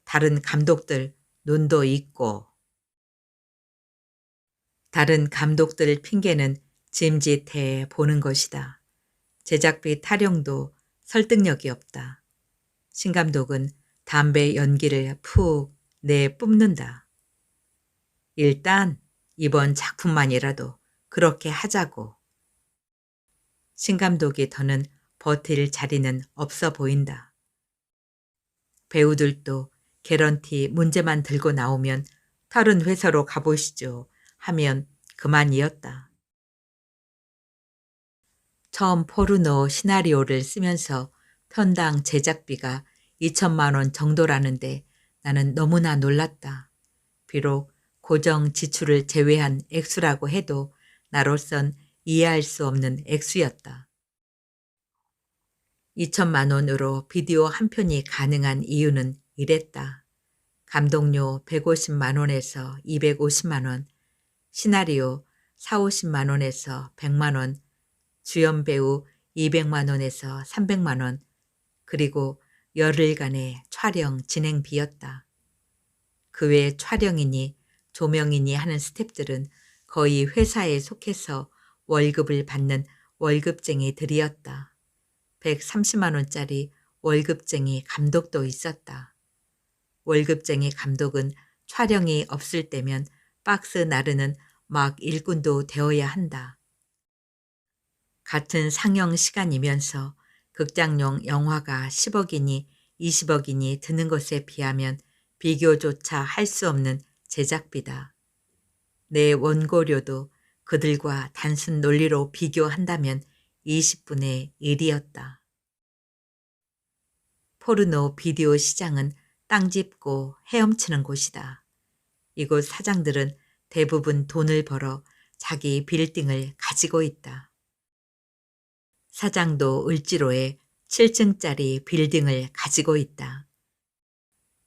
다른 감독들 눈도 있고. 다른 감독들 핑계는 짐짓해 보는 것이다. 제작비 타령도 설득력이 없다. 신 감독은 담배 연기를 푹 내뿜는다. 일단 이번 작품만이라도 그렇게 하자고. 신 감독이 더는 버틸 자리는 없어 보인다. 배우들도 개런티 문제만 들고 나오면 다른 회사로 가보시죠 하면 그만이었다. 처음 포르노 시나리오를 쓰면서 편당 제작비가 2천만 원 정도라는데 나는 너무나 놀랐다. 비록 고정 지출을 제외한 액수라고 해도 나로선 이해할 수 없는 액수였다. 2천만 원으로 비디오 한 편이 가능한 이유는 이랬다. 감독료 150만 원에서 250만 원, 시나리오 4, 50만 원에서 100만 원, 주연 배우 200만 원에서 300만 원, 그리고 열흘간의 촬영 진행비였다. 그 외 촬영이니 조명이니 하는 스태프들은 거의 회사에 속해서 월급을 받는 월급쟁이들이었다. 130만 원짜리 월급쟁이 감독도 있었다. 월급쟁이 감독은 촬영이 없을 때면 박스 나르는 막 일꾼도 되어야 한다. 같은 상영 시간이면서 극장용 영화가 10억이니 20억이니 드는 것에 비하면 비교조차 할 수 없는 제작비다. 내 원고료도 그들과 단순 논리로 비교한다면 20분의 1이었다. 포르노 비디오 시장은 땅 짚고 헤엄치는 곳이다. 이곳 사장들은 대부분 돈을 벌어 자기 빌딩을 가지고 있다. 사장도 을지로에 7층짜리 빌딩을 가지고 있다.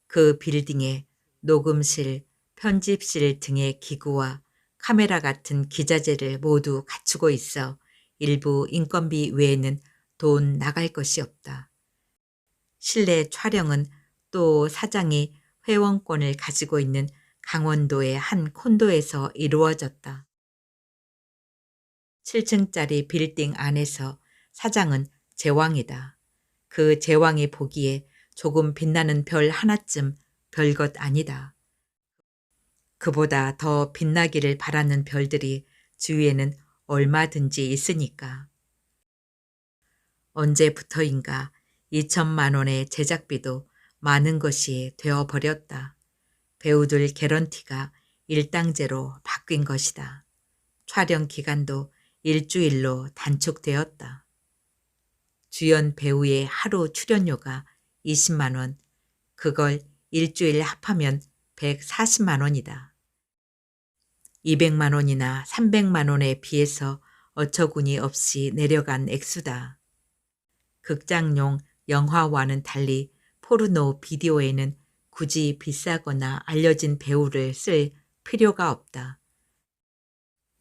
그 빌딩에 녹음실, 편집실 등의 기구와 카메라 같은 기자재를 모두 갖추고 있어 일부 인건비 외에는 돈 나갈 것이 없다. 실내 촬영은 또 사장이 회원권을 가지고 있는 강원도의 한 콘도에서 이루어졌다. 7층짜리 빌딩 안에서 사장은 제왕이다. 그 제왕이 보기에 조금 빛나는 별 하나쯤 별것 아니다. 그보다 더 빛나기를 바라는 별들이 주위에는 얼마든지 있으니까. 언제부터인가 2천만 원의 제작비도 많은 것이 되어버렸다. 배우들 개런티가 일당제로 바뀐 것이다. 촬영 기간도 일주일로 단축되었다. 주연 배우의 하루 출연료가 20만 원, 그걸 일주일 합하면 140만 원이다. 200만 원이나 300만 원에 비해서 어처구니 없이 내려간 액수다. 극장용 영화와는 달리 포르노 비디오에는 굳이 비싸거나 알려진 배우를 쓸 필요가 없다.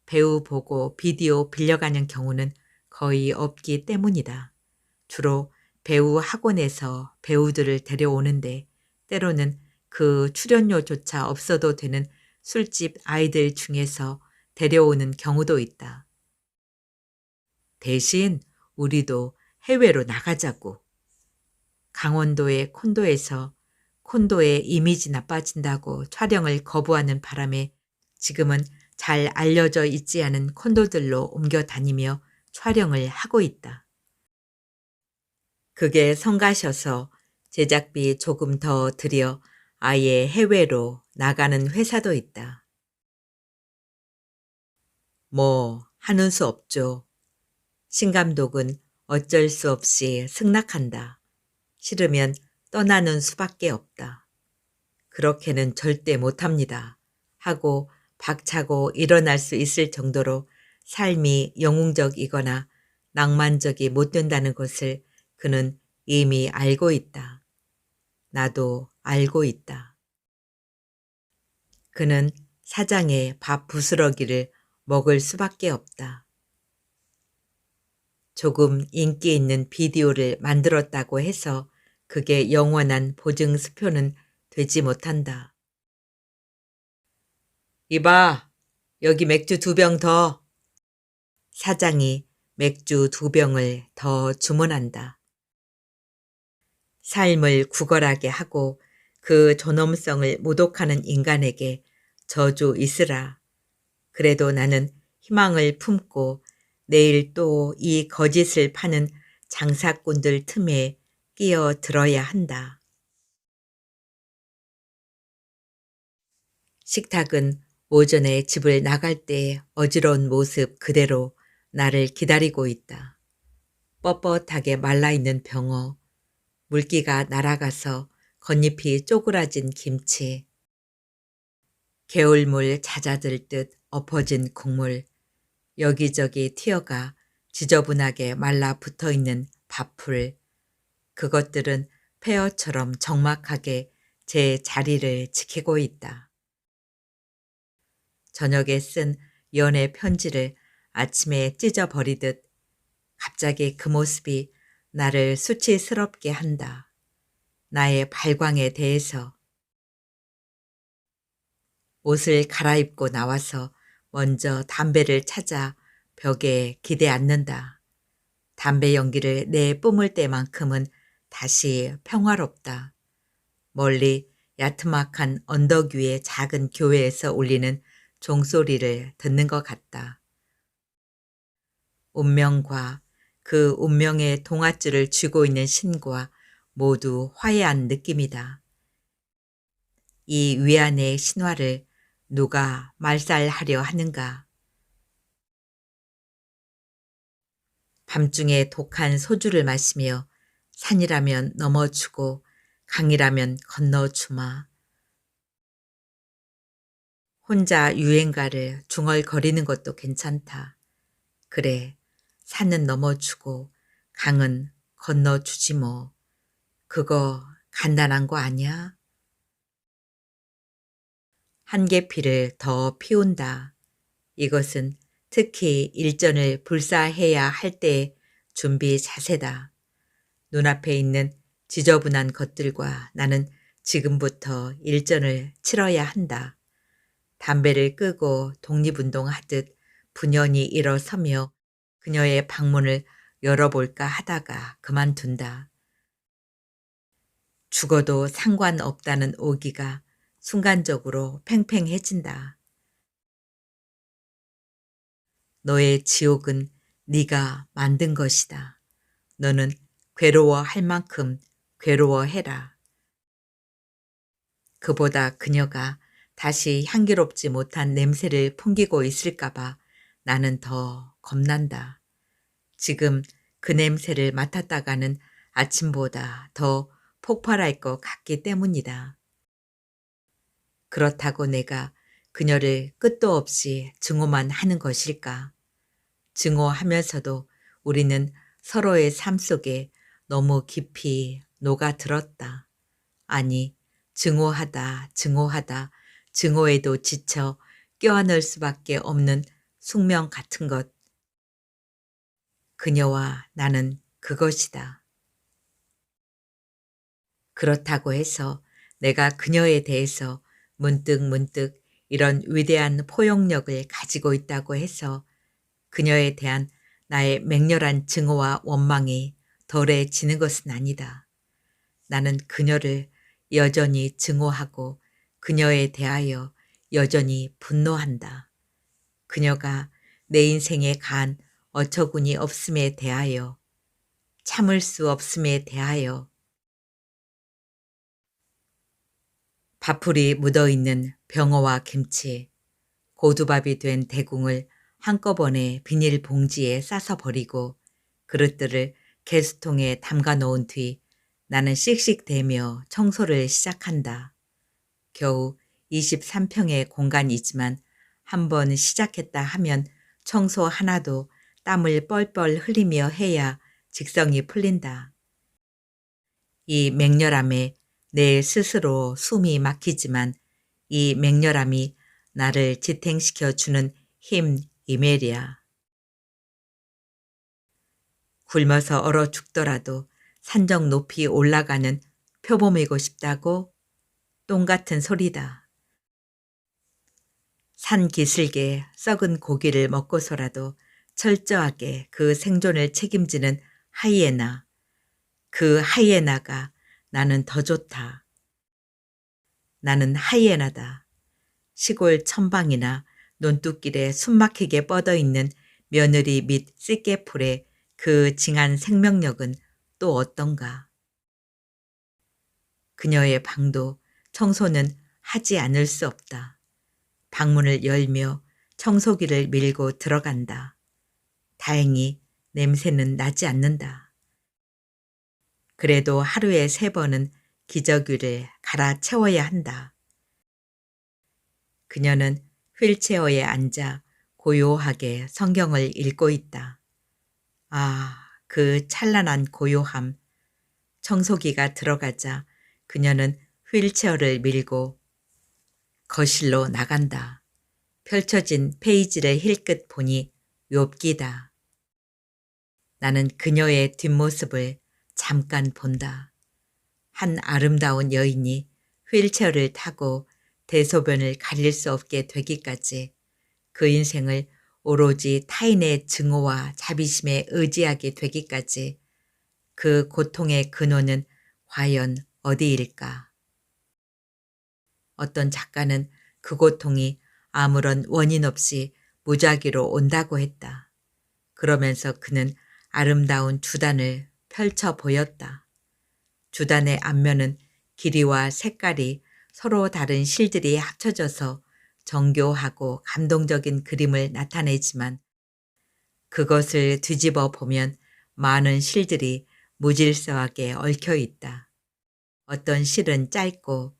배우 보고 비디오 빌려가는 경우는 거의 없기 때문이다. 주로 배우 학원에서 배우들을 데려오는데 때로는 그 출연료조차 없어도 되는 술집 아이들 중에서 데려오는 경우도 있다. 대신 우리도 해외로 나가자고. 강원도의 콘도에서 콘도의 이미지 나빠진다고 촬영을 거부하는 바람에 지금은 잘 알려져 있지 않은 콘도들로 옮겨 다니며 촬영을 하고 있다. 그게 성가셔서 제작비 조금 더 들여 아예 해외로 나가는 회사도 있다. 뭐 하는 수 없죠. 신감독은 어쩔 수 없이 승낙한다. 싫으면 떠나는 수밖에 없다. 그렇게는 절대 못합니다. 하고 박차고 일어날 수 있을 정도로 삶이 영웅적이거나 낭만적이 못 된다는 것을 그는 이미 알고 있다. 나도 알고 있다. 그는 사장의 밥 부스러기를 먹을 수밖에 없다. 조금 인기 있는 비디오를 만들었다고 해서 그게 영원한 보증 수표는 되지 못한다. 이봐, 여기 맥주 2병 더. 사장이 맥주 2병을 더 주문한다. 삶을 구걸하게 하고 그 존엄성을 모독하는 인간에게 저주 있으라. 그래도 나는 희망을 품고 내일 또 이 거짓을 파는 장사꾼들 틈에 끼어들어야 한다. 식탁은 오전에 집을 나갈 때 어지러운 모습 그대로 나를 기다리고 있다. 뻣뻣하게 말라있는 병어, 물기가 날아가서 겉잎이 쪼그라진 김치, 개울물 잦아들 듯 엎어진 국물, 여기저기 튀어가 지저분하게 말라 붙어있는 밥풀, 그것들은 폐허처럼 적막하게 제 자리를 지키고 있다. 저녁에 쓴 연애 편지를 아침에 찢어버리듯 갑자기 그 모습이 나를 수치스럽게 한다. 나의 발광에 대해서. 옷을 갈아입고 나와서 먼저 담배를 찾아 벽에 기대 앉는다. 담배 연기를 내 뿜을 때만큼은 다시 평화롭다. 멀리 야트막한 언덕 위의 작은 교회에서 울리는 종소리를 듣는 것 같다. 운명과 그 운명의 동아줄을 쥐고 있는 신과 모두 화해한 느낌이다. 이 위안의 신화를 누가 말살하려 하는가. 밤중에 독한 소주를 마시며 산이라면 넘어주고 강이라면 건너주마. 혼자 유행가를 중얼거리는 것도 괜찮다. 그래, 산은 넘어주고 강은 건너주지 뭐. 그거 간단한 거 아니야? 한 계피를 더 피운다. 이것은 특히 일전을 불사해야 할 때의 준비 자세다. 눈앞에 있는 지저분한 것들과 나는 지금부터 일전을 치러야 한다. 담배를 끄고 독립운동하듯 분연히 일어서며 그녀의 방문을 열어볼까 하다가 그만둔다. 죽어도 상관없다는 오기가 순간적으로 팽팽해진다. 너의 지옥은 네가 만든 것이다. 너는 괴로워할 만큼 괴로워해라. 그보다 그녀가 다시 향기롭지 못한 냄새를 풍기고 있을까봐 나는 더 겁난다. 지금 그 냄새를 맡았다가는 아침보다 더 폭발할 것 같기 때문이다. 그렇다고 내가 그녀를 끝도 없이 증오만 하는 것일까? 증오하면서도 우리는 서로의 삶 속에 너무 깊이 녹아들었다. 아니, 증오하다, 증오에도 지쳐 껴안을 수밖에 없는 숙명 같은 것. 그녀와 나는 그것이다. 그렇다고 해서 내가 그녀에 대해서 문득 이런 위대한 포용력을 가지고 있다고 해서 그녀에 대한 나의 맹렬한 증오와 원망이 덜해지는 것은 아니다. 나는 그녀를 여전히 증오하고 그녀에 대하여 여전히 분노한다. 그녀가 내 인생에 간 어처구니 없음에 대하여, 참을 수 없음에 대하여, 밥풀이 묻어있는 병어와 김치, 고두밥이 된 대궁을 한꺼번에 비닐봉지에 싸서 버리고 그릇들을 개수통에 담가 놓은 뒤 나는 씩씩대며 청소를 시작한다. 겨우 23평의 공간이지만 한번 시작했다 하면 청소 하나도 땀을 뻘뻘 흘리며 해야 직성이 풀린다. 이 맹렬함에 내 스스로 숨이 막히지만 이 맹렬함이 나를 지탱시켜 주는 힘이메리야. 굶어서 얼어 죽더라도 산적 높이 올라가는 표범이고 싶다고? 똥 같은 소리다. 산 기슭에 썩은 고기를 먹고서라도 철저하게 그 생존을 책임지는 하이에나. 그 하이에나가 나는 더 좋다. 나는 하이에나다. 시골 천방이나 논뚝길에 숨막히게 뻗어있는 며느리 및 쇳개풀의 그 징한 생명력은 또 어떤가. 그녀의 방도 청소는 하지 않을 수 없다. 방문을 열며 청소기를 밀고 들어간다. 다행히 냄새는 나지 않는다. 그래도 하루에 3번은 기저귀를 갈아 채워야 한다. 그녀는 휠체어에 앉아 고요하게 성경을 읽고 있다. 아, 그 찬란한 고요함. 청소기가 들어가자 그녀는 휠체어를 밀고 거실로 나간다. 펼쳐진 페이지를 힐끗 보니 욥기다. 나는 그녀의 뒷모습을 잠깐 본다. 한 아름다운 여인이 휠체어를 타고 대소변을 가릴 수 없게 되기까지 그 인생을 오로지 타인의 증오와 자비심에 의지하게 되기까지 그 고통의 근원은 과연 어디일까? 어떤 작가는 그 고통이 아무런 원인 없이 무작위로 온다고 했다. 그러면서 그는 아름다운 주단을 펼쳐 보였다. 주단의 앞면은 길이와 색깔이 서로 다른 실들이 합쳐져서 정교하고 감동적인 그림을 나타내지만 그것을 뒤집어 보면 많은 실들이 무질서하게 얽혀 있다. 어떤 실은 짧고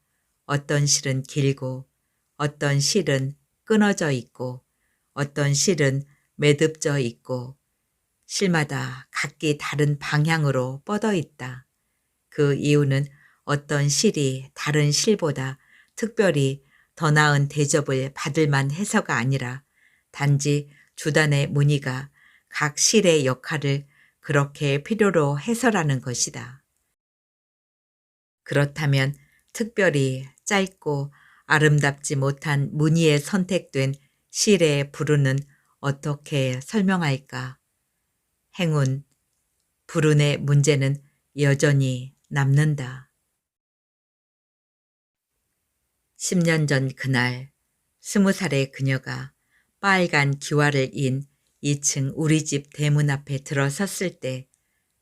어떤 실은 길고 어떤 실은 끊어져 있고 어떤 실은 매듭져 있고 실마다 각기 다른 방향으로 뻗어 있다. 그 이유는 어떤 실이 다른 실보다 특별히 더 나은 대접을 받을 만해서가 아니라 단지 주단의 무늬가 각 실의 역할을 그렇게 필요로 해서라는 것이다. 그렇다면 특별히 짧고 아름답지 못한 무늬에 선택된 실의 부르는 어떻게 설명할까? 행운, 불운의 문제는 여전히 남는다. 10년 전 그날 20살의 그녀가 빨간 기와를 인 2층 우리 집 대문 앞에 들어섰을 때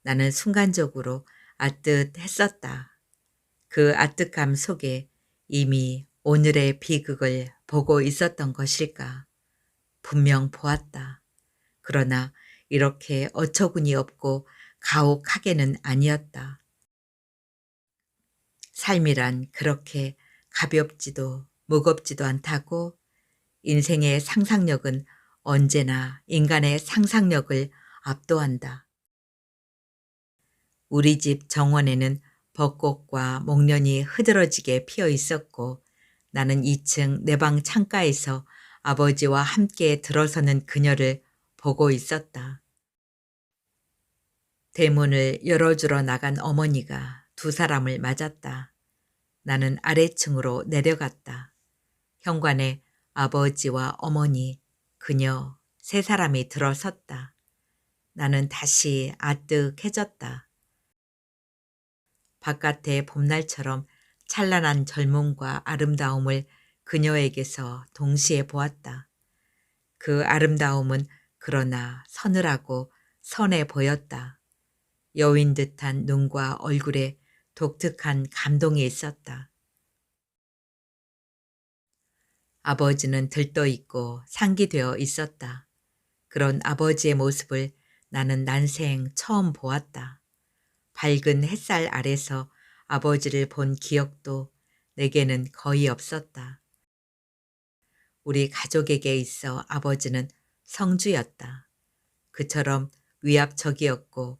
나는 순간적으로 아뜻했었다. 그 아뜻함 속에 이미 오늘의 비극을 보고 있었던 것일까? 분명 보았다. 그러나 이렇게 어처구니 없고 가혹하게는 아니었다. 삶이란 그렇게 가볍지도 무겁지도 않다고. 인생의 상상력은 언제나 인간의 상상력을 압도한다. 우리 집 정원에는 벚꽃과 목련이 흐드러지게 피어 있었고 나는 2층 내 방 창가에서 아버지와 함께 들어서는 그녀를 보고 있었다. 대문을 열어주러 나간 어머니가 두 사람을 맞았다. 나는 아래층으로 내려갔다. 현관에 아버지와 어머니, 그녀 세 사람이 들어섰다. 나는 다시 아뜩해졌다. 바깥의 봄날처럼 찬란한 젊음과 아름다움을 그녀에게서 동시에 보았다. 그 아름다움은 그러나 서늘하고 선해 보였다. 여윈 듯한 눈과 얼굴에 독특한 감동이 있었다. 아버지는 들떠있고 상기되어 있었다. 그런 아버지의 모습을 나는 난생 처음 보았다. 밝은 햇살 아래서 아버지를 본 기억도 내게는 거의 없었다. 우리 가족에게 있어 아버지는 성주였다. 그처럼 위압적이었고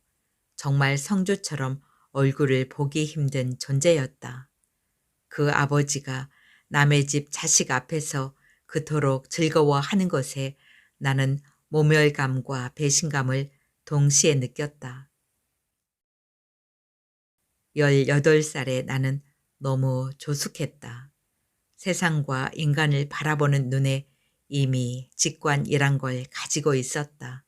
정말 성주처럼 얼굴을 보기 힘든 존재였다. 그 아버지가 남의 집 자식 앞에서 그토록 즐거워하는 것에 나는 모멸감과 배신감을 동시에 느꼈다. 18살의 나는 너무 조숙했다. 세상과 인간을 바라보는 눈에 이미 직관이란 걸 가지고 있었다.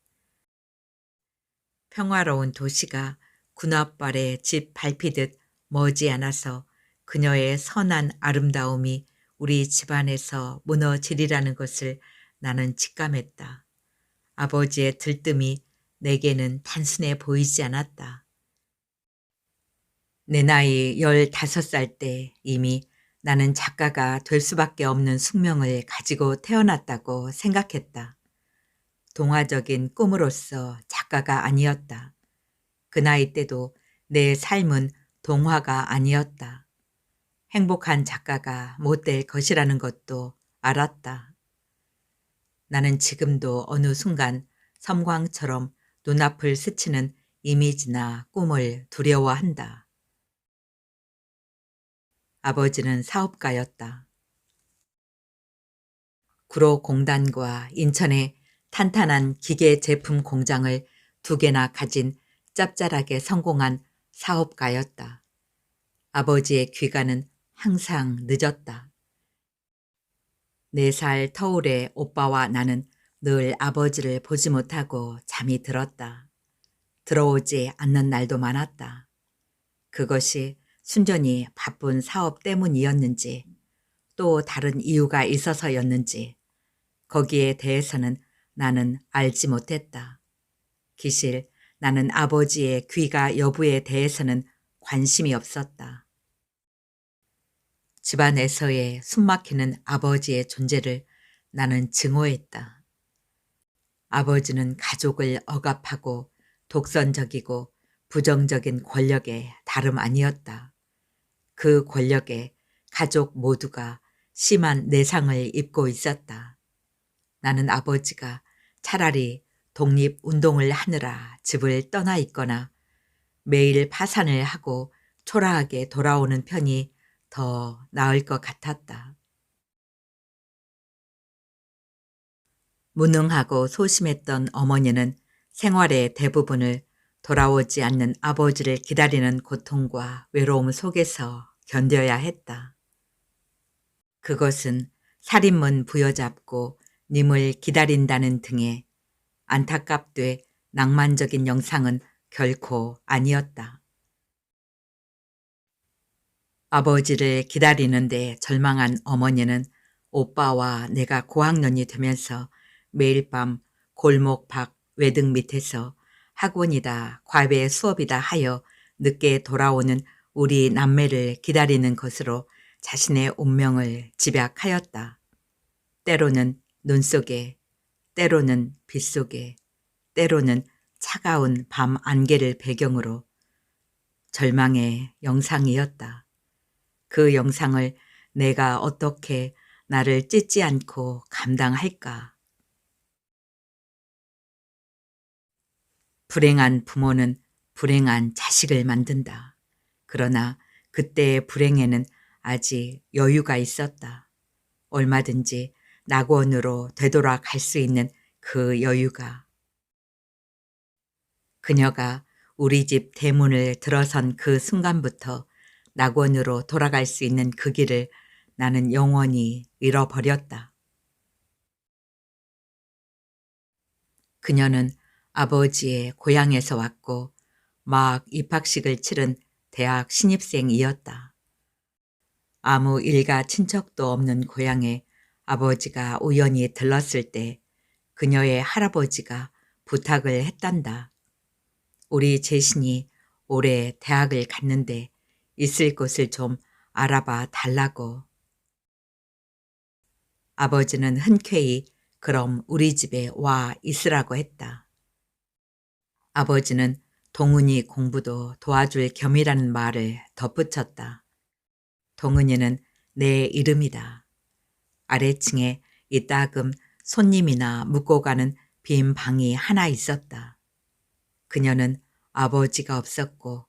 평화로운 도시가 군합발의 집 밟히듯 머지않아서 그녀의 선한 아름다움이 우리 집안에서 무너지리라는 것을 나는 직감했다. 아버지의 들뜸이 내게는 단순해 보이지 않았다. 내 나이 15살 때 이미 나는 작가가 될 수밖에 없는 숙명을 가지고 태어났다고 생각했다. 동화적인 꿈으로서 작가가 아니었다. 그 나이 때도 내 삶은 동화가 아니었다. 행복한 작가가 못 될 것이라는 것도 알았다. 나는 지금도 어느 순간 섬광처럼 눈앞을 스치는 이미지나 꿈을 두려워한다. 아버지는 사업가였다. 구로공단과 인천의 탄탄한 기계 제품 공장을 2개나 가진 짭짤하게 성공한 사업가였다. 아버지의 귀가는 항상 늦었다. 4살 터울의 오빠와 나는 늘 아버지를 보지 못하고 잠이 들었다. 들어오지 않는 날도 많았다. 그것이 순전히 바쁜 사업 때문이었는지 또 다른 이유가 있어서였는지 거기에 대해서는 나는 알지 못했다. 기실 나는 아버지의 귀가 여부에 대해서는 관심이 없었다. 집안에서의 숨막히는 아버지의 존재를 나는 증오했다. 아버지는 가족을 억압하고 독선적이고 부정적인 권력의 다름 아니었다. 그 권력에 가족 모두가 심한 내상을 입고 있었다. 나는 아버지가 차라리 독립운동을 하느라 집을 떠나 있거나 매일 파산을 하고 초라하게 돌아오는 편이 더 나을 것 같았다. 무능하고 소심했던 어머니는 생활의 대부분을 돌아오지 않는 아버지를 기다리는 고통과 외로움 속에서 견뎌야 했다. 그것은 살인문 부여잡고 님을 기다린다는 등의 안타깝되 낭만적인 영상은 결코 아니었다. 아버지를 기다리는데 절망한 어머니는 오빠와 내가 고학년이 되면서 매일 밤 골목 밖 외등 밑에서 학원이다 과외 수업이다 하여 늦게 돌아오는 우리 남매를 기다리는 것으로 자신의 운명을 집약하였다. 때로는 눈 속에, 때로는 빛 속에, 때로는 차가운 밤 안개를 배경으로 절망의 영상이었다. 그 영상을 내가 어떻게 나를 찢지 않고 감당할까? 불행한 부모는 불행한 자식을 만든다. 그러나 그때의 불행에는 아직 여유가 있었다. 얼마든지 낙원으로 되돌아갈 수 있는 그 여유가. 그녀가 우리 집 대문을 들어선 그 순간부터 낙원으로 돌아갈 수 있는 그 길을 나는 영원히 잃어버렸다. 그녀는 아버지의 고향에서 왔고 막 입학식을 치른 대학 신입생이었다. 아무 일가 친척도 없는 고향에 아버지가 우연히 들렀을 때 그녀의 할아버지가 부탁을 했단다. 우리 재신이 올해 대학을 갔는데 있을 곳을 좀 알아봐 달라고. 아버지는 흔쾌히 그럼 우리 집에 와 있으라고 했다. 아버지는 동은이 공부도 도와줄 겸이라는 말을 덧붙였다. 동은이는 내 이름이다. 아래층에 이따금 손님이나 묵고 가는 빈 방이 하나 있었다. 그녀는 아버지가 없었고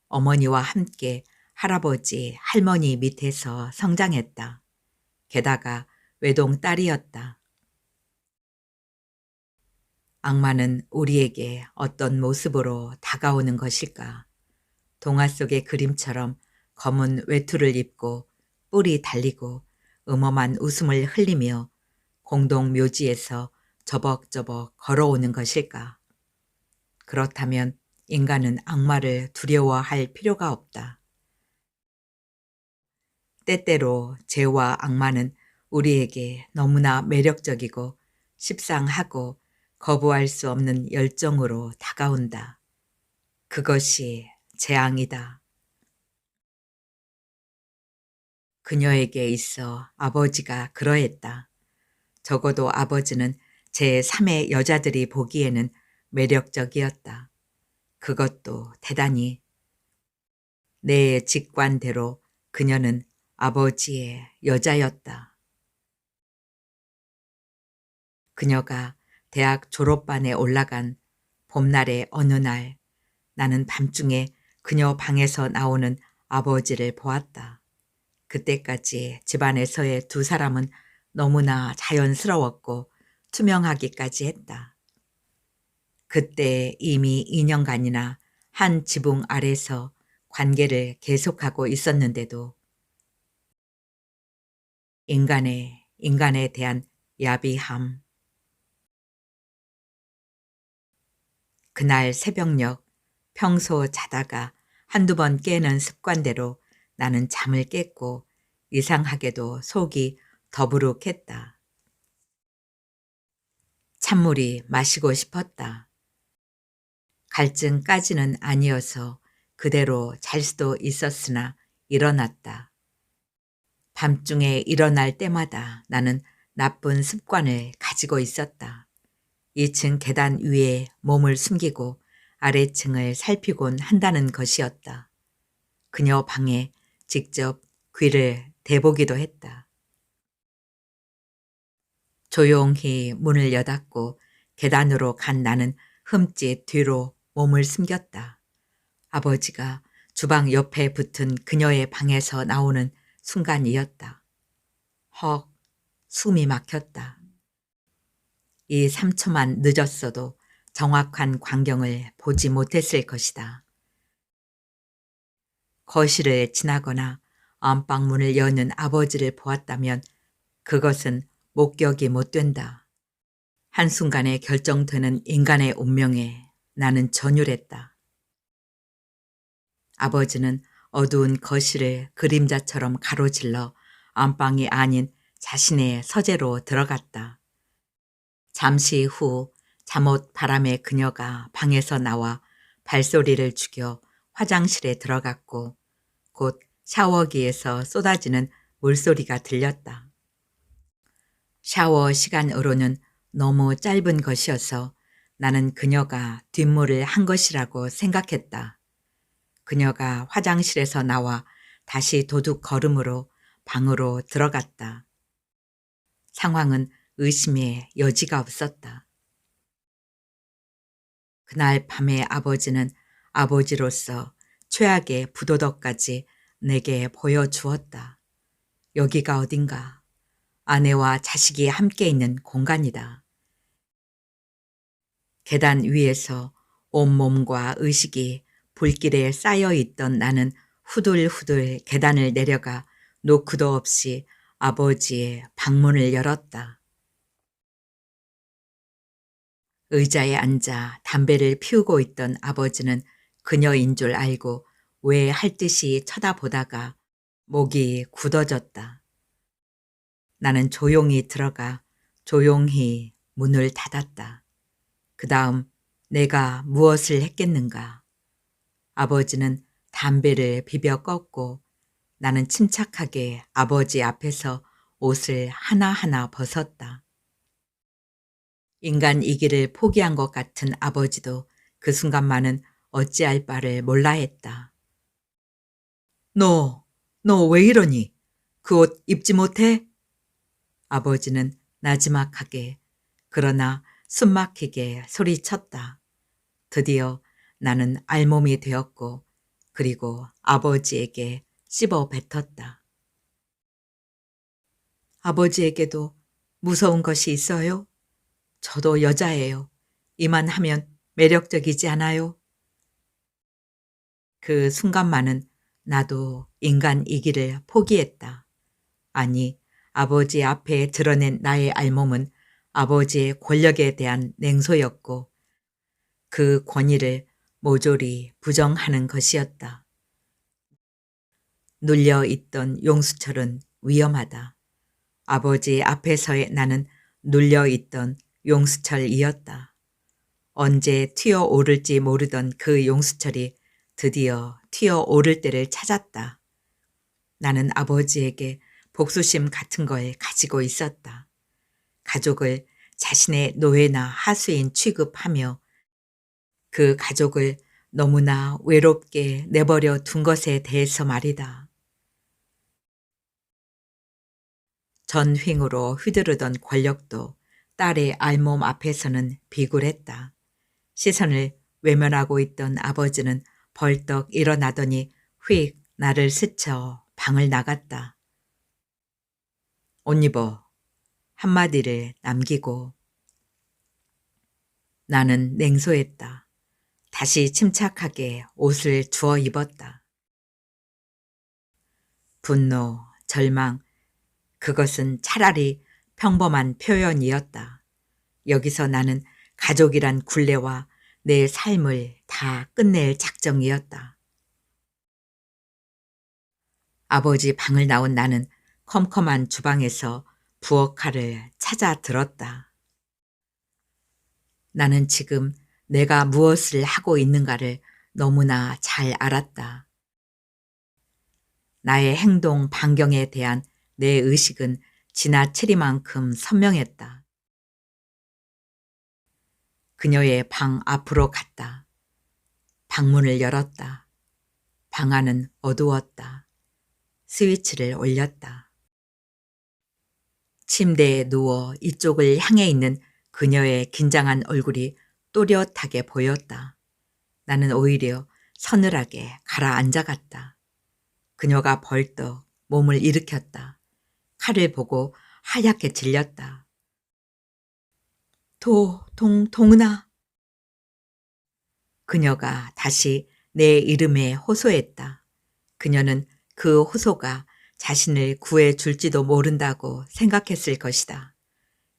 어머니와 함께 할아버지, 할머니 밑에서 성장했다. 게다가 외동딸이었다. 악마는 우리에게 어떤 모습으로 다가오는 것일까? 동화 속의 그림처럼 검은 외투를 입고 뿔이 달리고 음험한 웃음을 흘리며 공동묘지에서 저벅저벅 걸어오는 것일까? 그렇다면 인간은 악마를 두려워할 필요가 없다. 때때로 죄와 악마는 우리에게 너무나 매력적이고 십상하고 거부할 수 없는 열정으로 다가온다. 그것이 재앙이다. 그녀에게 있어 아버지가 그러했다. 적어도 아버지는 제3의 여자들이 보기에는 매력적이었다. 그것도 대단히. 내 직관대로 그녀는 아버지의 여자였다. 그녀가 대학 졸업반에 올라간 봄날의 어느 날 나는 밤중에 그녀 방에서 나오는 아버지를 보았다. 그때까지 집안에서의 두 사람은 너무나 자연스러웠고 투명하기까지 했다. 그때 이미 2년간이나 한 지붕 아래서 관계를 계속하고 있었는데도 인간에 대한 야비함. 그날 새벽녘 평소 자다가 한두 번 깨는 습관대로 나는 잠을 깼고 이상하게도 속이 더부룩했다. 찬물이 마시고 싶었다. 갈증까지는 아니어서 그대로 잘 수도 있었으나 일어났다. 밤중에 일어날 때마다 나는 나쁜 습관을 가지고 있었다. 2층 계단 위에 몸을 숨기고 아래층을 살피곤 한다는 것이었다. 그녀 방에 직접 귀를 대보기도 했다. 조용히 문을 여닫고 계단으로 간 나는 흠칫 뒤로 몸을 숨겼다. 아버지가 주방 옆에 붙은 그녀의 방에서 나오는 순간이었다. 헉, 숨이 막혔다. 이 3초만 늦었어도 정확한 광경을 보지 못했을 것이다. 거실을 지나거나 안방문을 여는 아버지를 보았다면 그것은 목격이 못 된다. 한순간에 결정되는 인간의 운명에 나는 전율했다. 아버지는 어두운 거실을 그림자처럼 가로질러 안방이 아닌 자신의 서재로 들어갔다. 잠시 후 잠옷 바람에 그녀가 방에서 나와 발소리를 죽여 화장실에 들어갔고 곧 샤워기에서 쏟아지는 물소리가 들렸다. 샤워 시간으로는 너무 짧은 것이어서 나는 그녀가 뒷물을 한 것이라고 생각했다. 그녀가 화장실에서 나와 다시 도둑 걸음으로 방으로 들어갔다. 상황은 의심의 여지가 없었다. 그날 밤에 아버지는 아버지로서 최악의 부도덕까지 내게 보여주었다. 여기가 어딘가 아내와 자식이 함께 있는 공간이다. 계단 위에서 온몸과 의식이 불길에 쌓여 있던 나는 후들후들 계단을 내려가 노크도 없이 아버지의 방문을 열었다. 의자에 앉아 담배를 피우고 있던 아버지는 그녀인 줄 알고 왜 할 듯이 쳐다보다가 목이 굳어졌다. 나는 조용히 들어가 조용히 문을 닫았다. 그 다음 내가 무엇을 했겠는가. 아버지는 담배를 비벼 껐고 나는 침착하게 아버지 앞에서 옷을 하나하나 벗었다. 인간이기를 포기한 것 같은 아버지도 그 순간만은 어찌할 바를 몰라 했다. 너 왜 이러니? 그 옷 입지 못해? 아버지는 나지막하게 그러나 숨막히게 소리쳤다. 드디어 나는 알몸이 되었고 그리고 아버지에게 씹어 뱉었다. 아버지에게도 무서운 것이 있어요? 저도 여자예요. 이만하면 매력적이지 않아요? 그 순간만은 나도 인간이기를 포기했다. 아니, 아버지 앞에 드러낸 나의 알몸은 아버지의 권력에 대한 냉소였고 그 권위를 모조리 부정하는 것이었다. 눌려있던 용수철은 위험하다. 아버지 앞에서의 나는 눌려있던 용수철이었다. 언제 튀어오를지 모르던 그 용수철이 드디어 튀어오를 때를 찾았다. 나는 아버지에게 복수심 같은 걸 가지고 있었다. 가족을 자신의 노예나 하수인 취급하며 그 가족을 너무나 외롭게 내버려 둔 것에 대해서 말이다. 전횡으로 휘두르던 권력도 딸의 알몸 앞에서는 비굴했다. 시선을 외면하고 있던 아버지는 벌떡 일어나더니 휙 나를 스쳐 방을 나갔다. 옷 입어 한마디를 남기고 나는 냉소했다. 다시 침착하게 옷을 주워 입었다. 분노, 절망, 그것은 차라리 평범한 표현이었다. 여기서 나는 가족이란 굴레와 내 삶을 다 끝낼 작정이었다. 아버지 방을 나온 나는 컴컴한 주방에서 부엌칼을 찾아 들었다. 나는 지금 내가 무엇을 하고 있는가를 너무나 잘 알았다. 나의 행동 반경에 대한 내 의식은 지나치리만큼 선명했다. 그녀의 방 앞으로 갔다. 방문을 열었다. 방 안은 어두웠다. 스위치를 올렸다. 침대에 누워 이쪽을 향해 있는 그녀의 긴장한 얼굴이 또렷하게 보였다. 나는 오히려 서늘하게 가라앉아갔다. 그녀가 벌떡 몸을 일으켰다. 칼을 보고 하얗게 질렸다. 동은아. 그녀가 다시 내 이름에 호소했다. 그녀는 그 호소가 자신을 구해줄지도 모른다고 생각했을 것이다.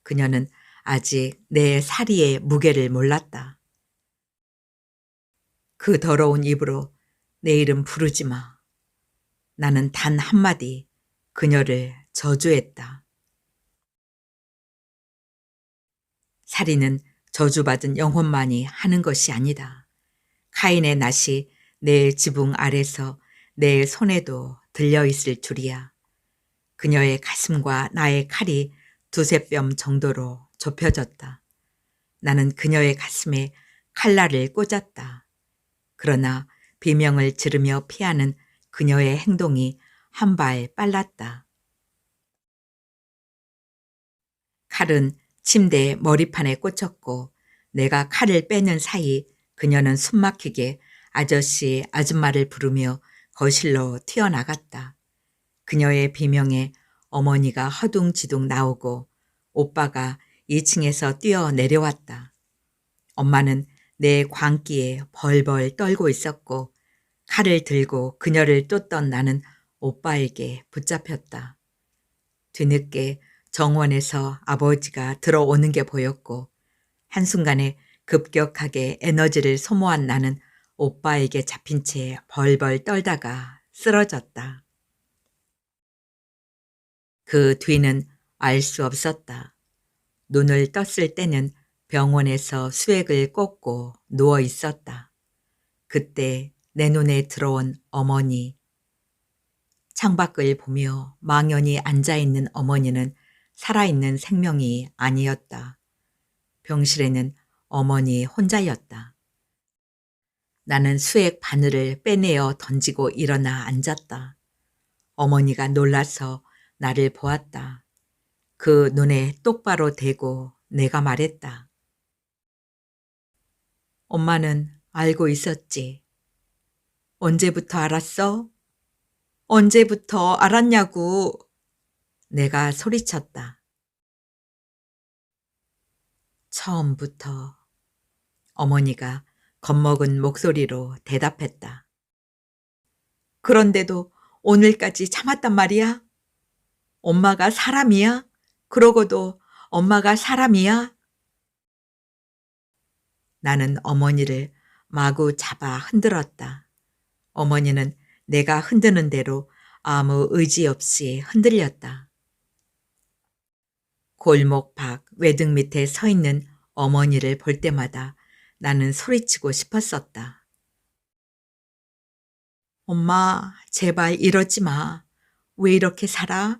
그녀는 아직 내 사리의 무게를 몰랐다. 그 더러운 입으로 내 이름 부르지 마. 나는 단 한마디 그녀를 저주했다. 살인은 저주받은 영혼만이 하는 것이 아니다. 카인의 낫이 내 지붕 아래서 내 손에도 들려있을 줄이야. 그녀의 가슴과 나의 칼이 두세 뼘 정도로 좁혀졌다. 나는 그녀의 가슴에 칼날을 꽂았다. 그러나 비명을 지르며 피하는 그녀의 행동이 한 발 빨랐다. 칼은 침대 머리판에 꽂혔고 내가 칼을 빼는 사이 그녀는 숨막히게 아저씨, 아줌마를 부르며 거실로 튀어나갔다. 그녀의 비명에 어머니가 허둥지둥 나오고 오빠가 2층에서 뛰어 내려왔다. 엄마는 내 광기에 벌벌 떨고 있었고 칼을 들고 그녀를 쫓던 나는 오빠에게 붙잡혔다. 뒤늦게 정원에서 아버지가 들어오는 게 보였고 한순간에 급격하게 에너지를 소모한 나는 오빠에게 잡힌 채 벌벌 떨다가 쓰러졌다. 그 뒤는 알 수 없었다. 눈을 떴을 때는 병원에서 수액을 꽂고 누워 있었다. 그때 내 눈에 들어온 어머니. 창밖을 보며 망연히 앉아있는 어머니는 살아있는 생명이 아니었다. 병실에는 어머니 혼자였다. 나는 수액 바늘을 빼내어 던지고 일어나 앉았다. 어머니가 놀라서 나를 보았다. 그 눈에 똑바로 대고 내가 말했다. 엄마는 알고 있었지. 언제부터 알았어? 언제부터 알았냐고. 내가 소리쳤다. 처음부터. 어머니가 겁먹은 목소리로 대답했다. 그런데도 오늘까지 참았단 말이야? 엄마가 사람이야? 그러고도 엄마가 사람이야? 나는 어머니를 마구 잡아 흔들었다. 어머니는 내가 흔드는 대로 아무 의지 없이 흔들렸다. 골목 밖 외등 밑에 서 있는 어머니를 볼 때마다 나는 소리치고 싶었었다. 엄마, 제발 이러지 마. 왜 이렇게 살아?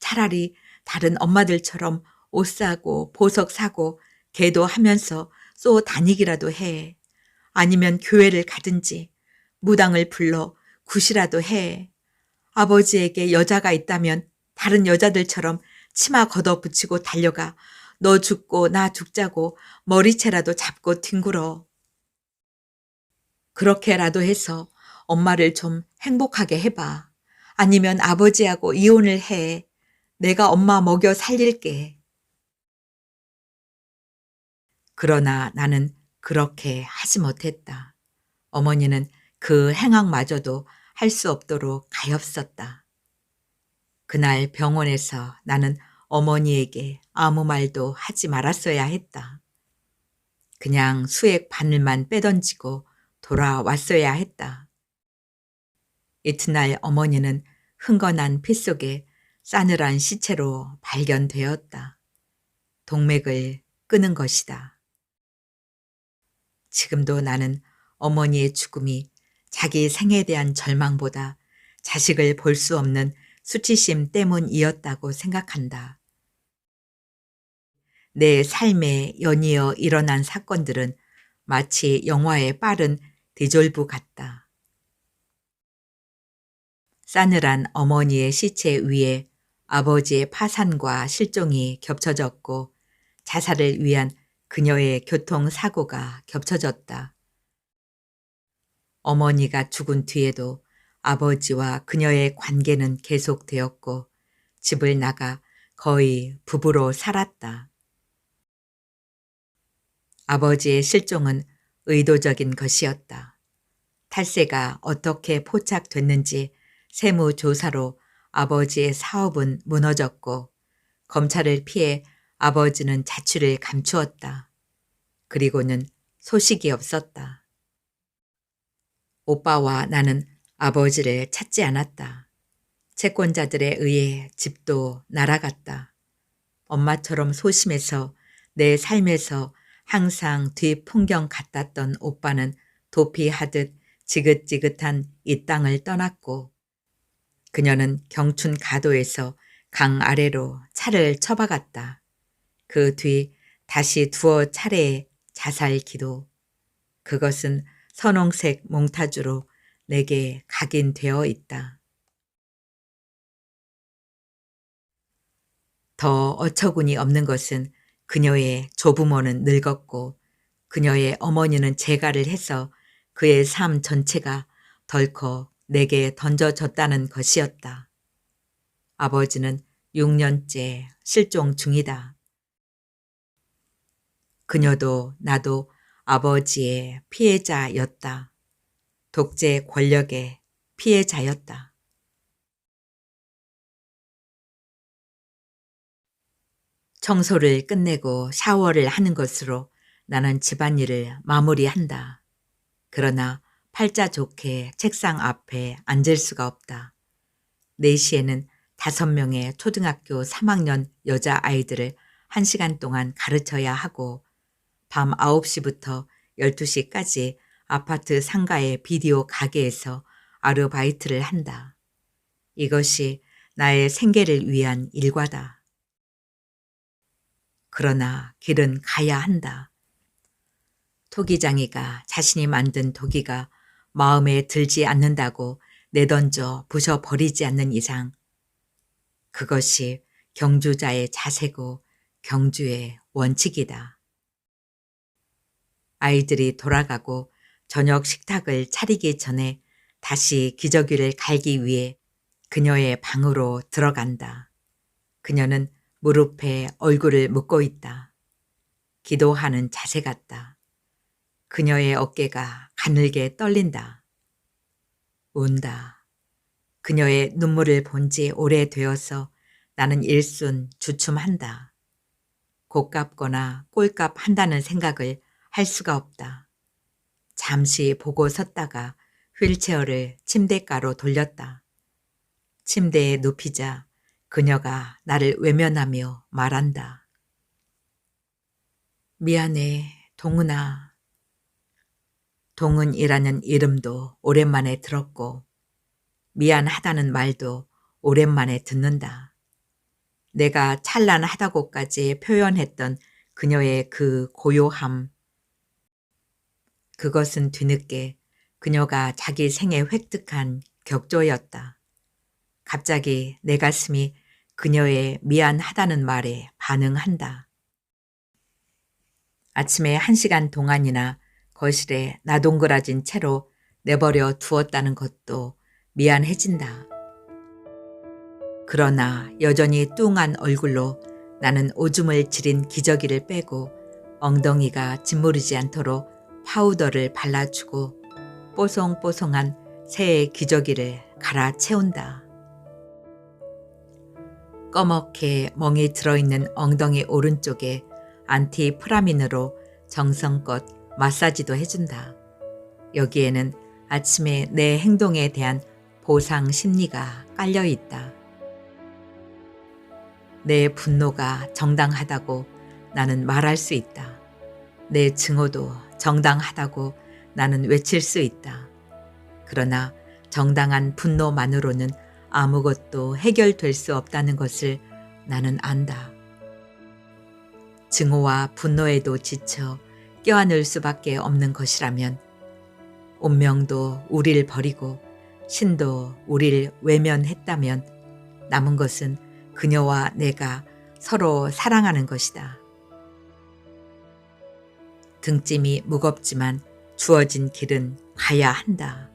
차라리 다른 엄마들처럼 옷 사고 보석 사고 계도하면서 쏘 다니기라도 해. 아니면 교회를 가든지 무당을 불러 굿이라도 해. 아버지에게 여자가 있다면 다른 여자들처럼 치마 걷어붙이고 달려가 너 죽고 나 죽자고 머리채라도 잡고 뒹굴어. 그렇게라도 해서 엄마를 좀 행복하게 해봐. 아니면 아버지하고 이혼을 해. 내가 엄마 먹여 살릴게. 그러나 나는 그렇게 하지 못했다. 어머니는 그 행악마저도 할 수 없도록 가엾었다. 그날 병원에서 나는 어머니에게 아무 말도 하지 말았어야 했다. 그냥 수액 바늘만 빼던지고 돌아왔어야 했다. 이튿날 어머니는 흥건한 피 속에 싸늘한 시체로 발견되었다. 동맥을 끊은 것이다. 지금도 나는 어머니의 죽음이 자기 생에 대한 절망보다 자식을 볼 수 없는 수치심 때문이었다고 생각한다. 내 삶에 연이어 일어난 사건들은 마치 영화의 빠른 디졸브 같다. 싸늘한 어머니의 시체 위에 아버지의 파산과 실종이 겹쳐졌고 자살을 위한 그녀의 교통사고가 겹쳐졌다. 어머니가 죽은 뒤에도 아버지와 그녀의 관계는 계속되었고 집을 나가 거의 부부로 살았다. 아버지의 실종은 의도적인 것이었다. 탈세가 어떻게 포착됐는지 세무조사로 아버지의 사업은 무너졌고 검찰을 피해 아버지는 자취를 감추었다. 그리고는 소식이 없었다. 오빠와 나는 아버지를 찾지 않았다. 채권자들에 의해 집도 날아갔다. 엄마처럼 소심해서 내 삶에서 항상 뒷풍경 같았던 오빠는 도피하듯 지긋지긋한 이 땅을 떠났고 그녀는 경춘 가도에서 강 아래로 차를 처박았다. 그 뒤 다시 두어 차례의 자살 기도. 그것은 선홍색 몽타주로 내게 각인되어 있다. 더 어처구니 없는 것은 그녀의 조부모는 늙었고 그녀의 어머니는 재가를 해서 그의 삶 전체가 덜컥 내게 던져졌다는 것이었다. 아버지는 6년째 실종 중이다. 그녀도 나도 아버지의 피해자였다. 독재 권력의 피해자였다. 청소를 끝내고 샤워를 하는 것으로 나는 집안일을 마무리한다. 그러나 팔자 좋게 책상 앞에 앉을 수가 없다. 4시에는 5명의 초등학교 3학년 여자아이들을 1시간 동안 가르쳐야 하고 밤 9시부터 12시까지 아파트 상가의 비디오 가게에서 아르바이트를 한다. 이것이 나의 생계를 위한 일과다. 그러나 길은 가야 한다. 토기장이가 자신이 만든 도기가 마음에 들지 않는다고 내던져 부셔버리지 않는 이상 그것이 경주자의 자세고 경주의 원칙이다. 아이들이 돌아가고 저녁 식탁을 차리기 전에 다시 기저귀를 갈기 위해 그녀의 방으로 들어간다. 그녀는 무릎에 얼굴을 묻고 있다. 기도하는 자세 같다. 그녀의 어깨가 가늘게 떨린다. 운다. 그녀의 눈물을 본 지 오래되어서 나는 일순 주춤한다. 곶값거나 꼴값 한다는 생각을 할 수가 없다. 잠시 보고 섰다가 휠체어를 침대가로 돌렸다. 침대에 눕히자 그녀가 나를 외면하며 말한다. 미안해, 동은아. 동은이라는 이름도 오랜만에 들었고 미안하다는 말도 오랜만에 듣는다. 내가 찬란하다고까지 표현했던 그녀의 그 고요함. 그것은 뒤늦게 그녀가 자기 생에 획득한 격조였다. 갑자기 내 가슴이 그녀의 미안하다는 말에 반응한다. 아침에 1시간 동안이나 거실에 나동그라진 채로 내버려 두었다는 것도 미안해진다. 그러나 여전히 뚱한 얼굴로 나는 오줌을 지린 기저귀를 빼고 엉덩이가 짓무르지 않도록 파우더를 발라주고 뽀송뽀송한 새의 기저귀를 갈아 채운다. 꺼멓게 멍이 들어있는 엉덩이 오른쪽에 안티프라민으로 정성껏 마사지도 해준다. 여기에는 아침에 내 행동에 대한 보상 심리가 깔려 있다. 내 분노가 정당하다고 나는 말할 수 있다. 내 증오도 정당하다고 나는 외칠 수 있다. 그러나 정당한 분노만으로는 아무것도 해결될 수 없다는 것을 나는 안다. 증오와 분노에도 지쳐 껴안을 수밖에 없는 것이라면 운명도 우리를 버리고 신도 우리를 외면했다면 남은 것은 그녀와 내가 서로 사랑하는 것이다. 등짐이 무겁지만 주어진 길은 가야 한다.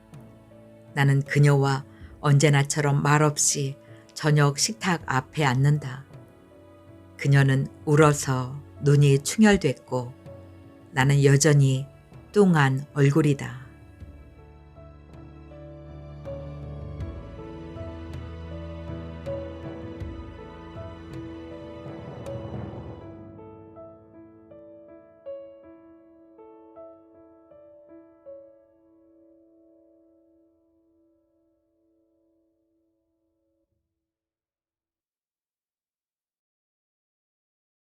나는 그녀와 언제나처럼 말없이 저녁 식탁 앞에 앉는다. 그녀는 울어서 눈이 충혈됐고 나는 여전히 뚱한 얼굴이다.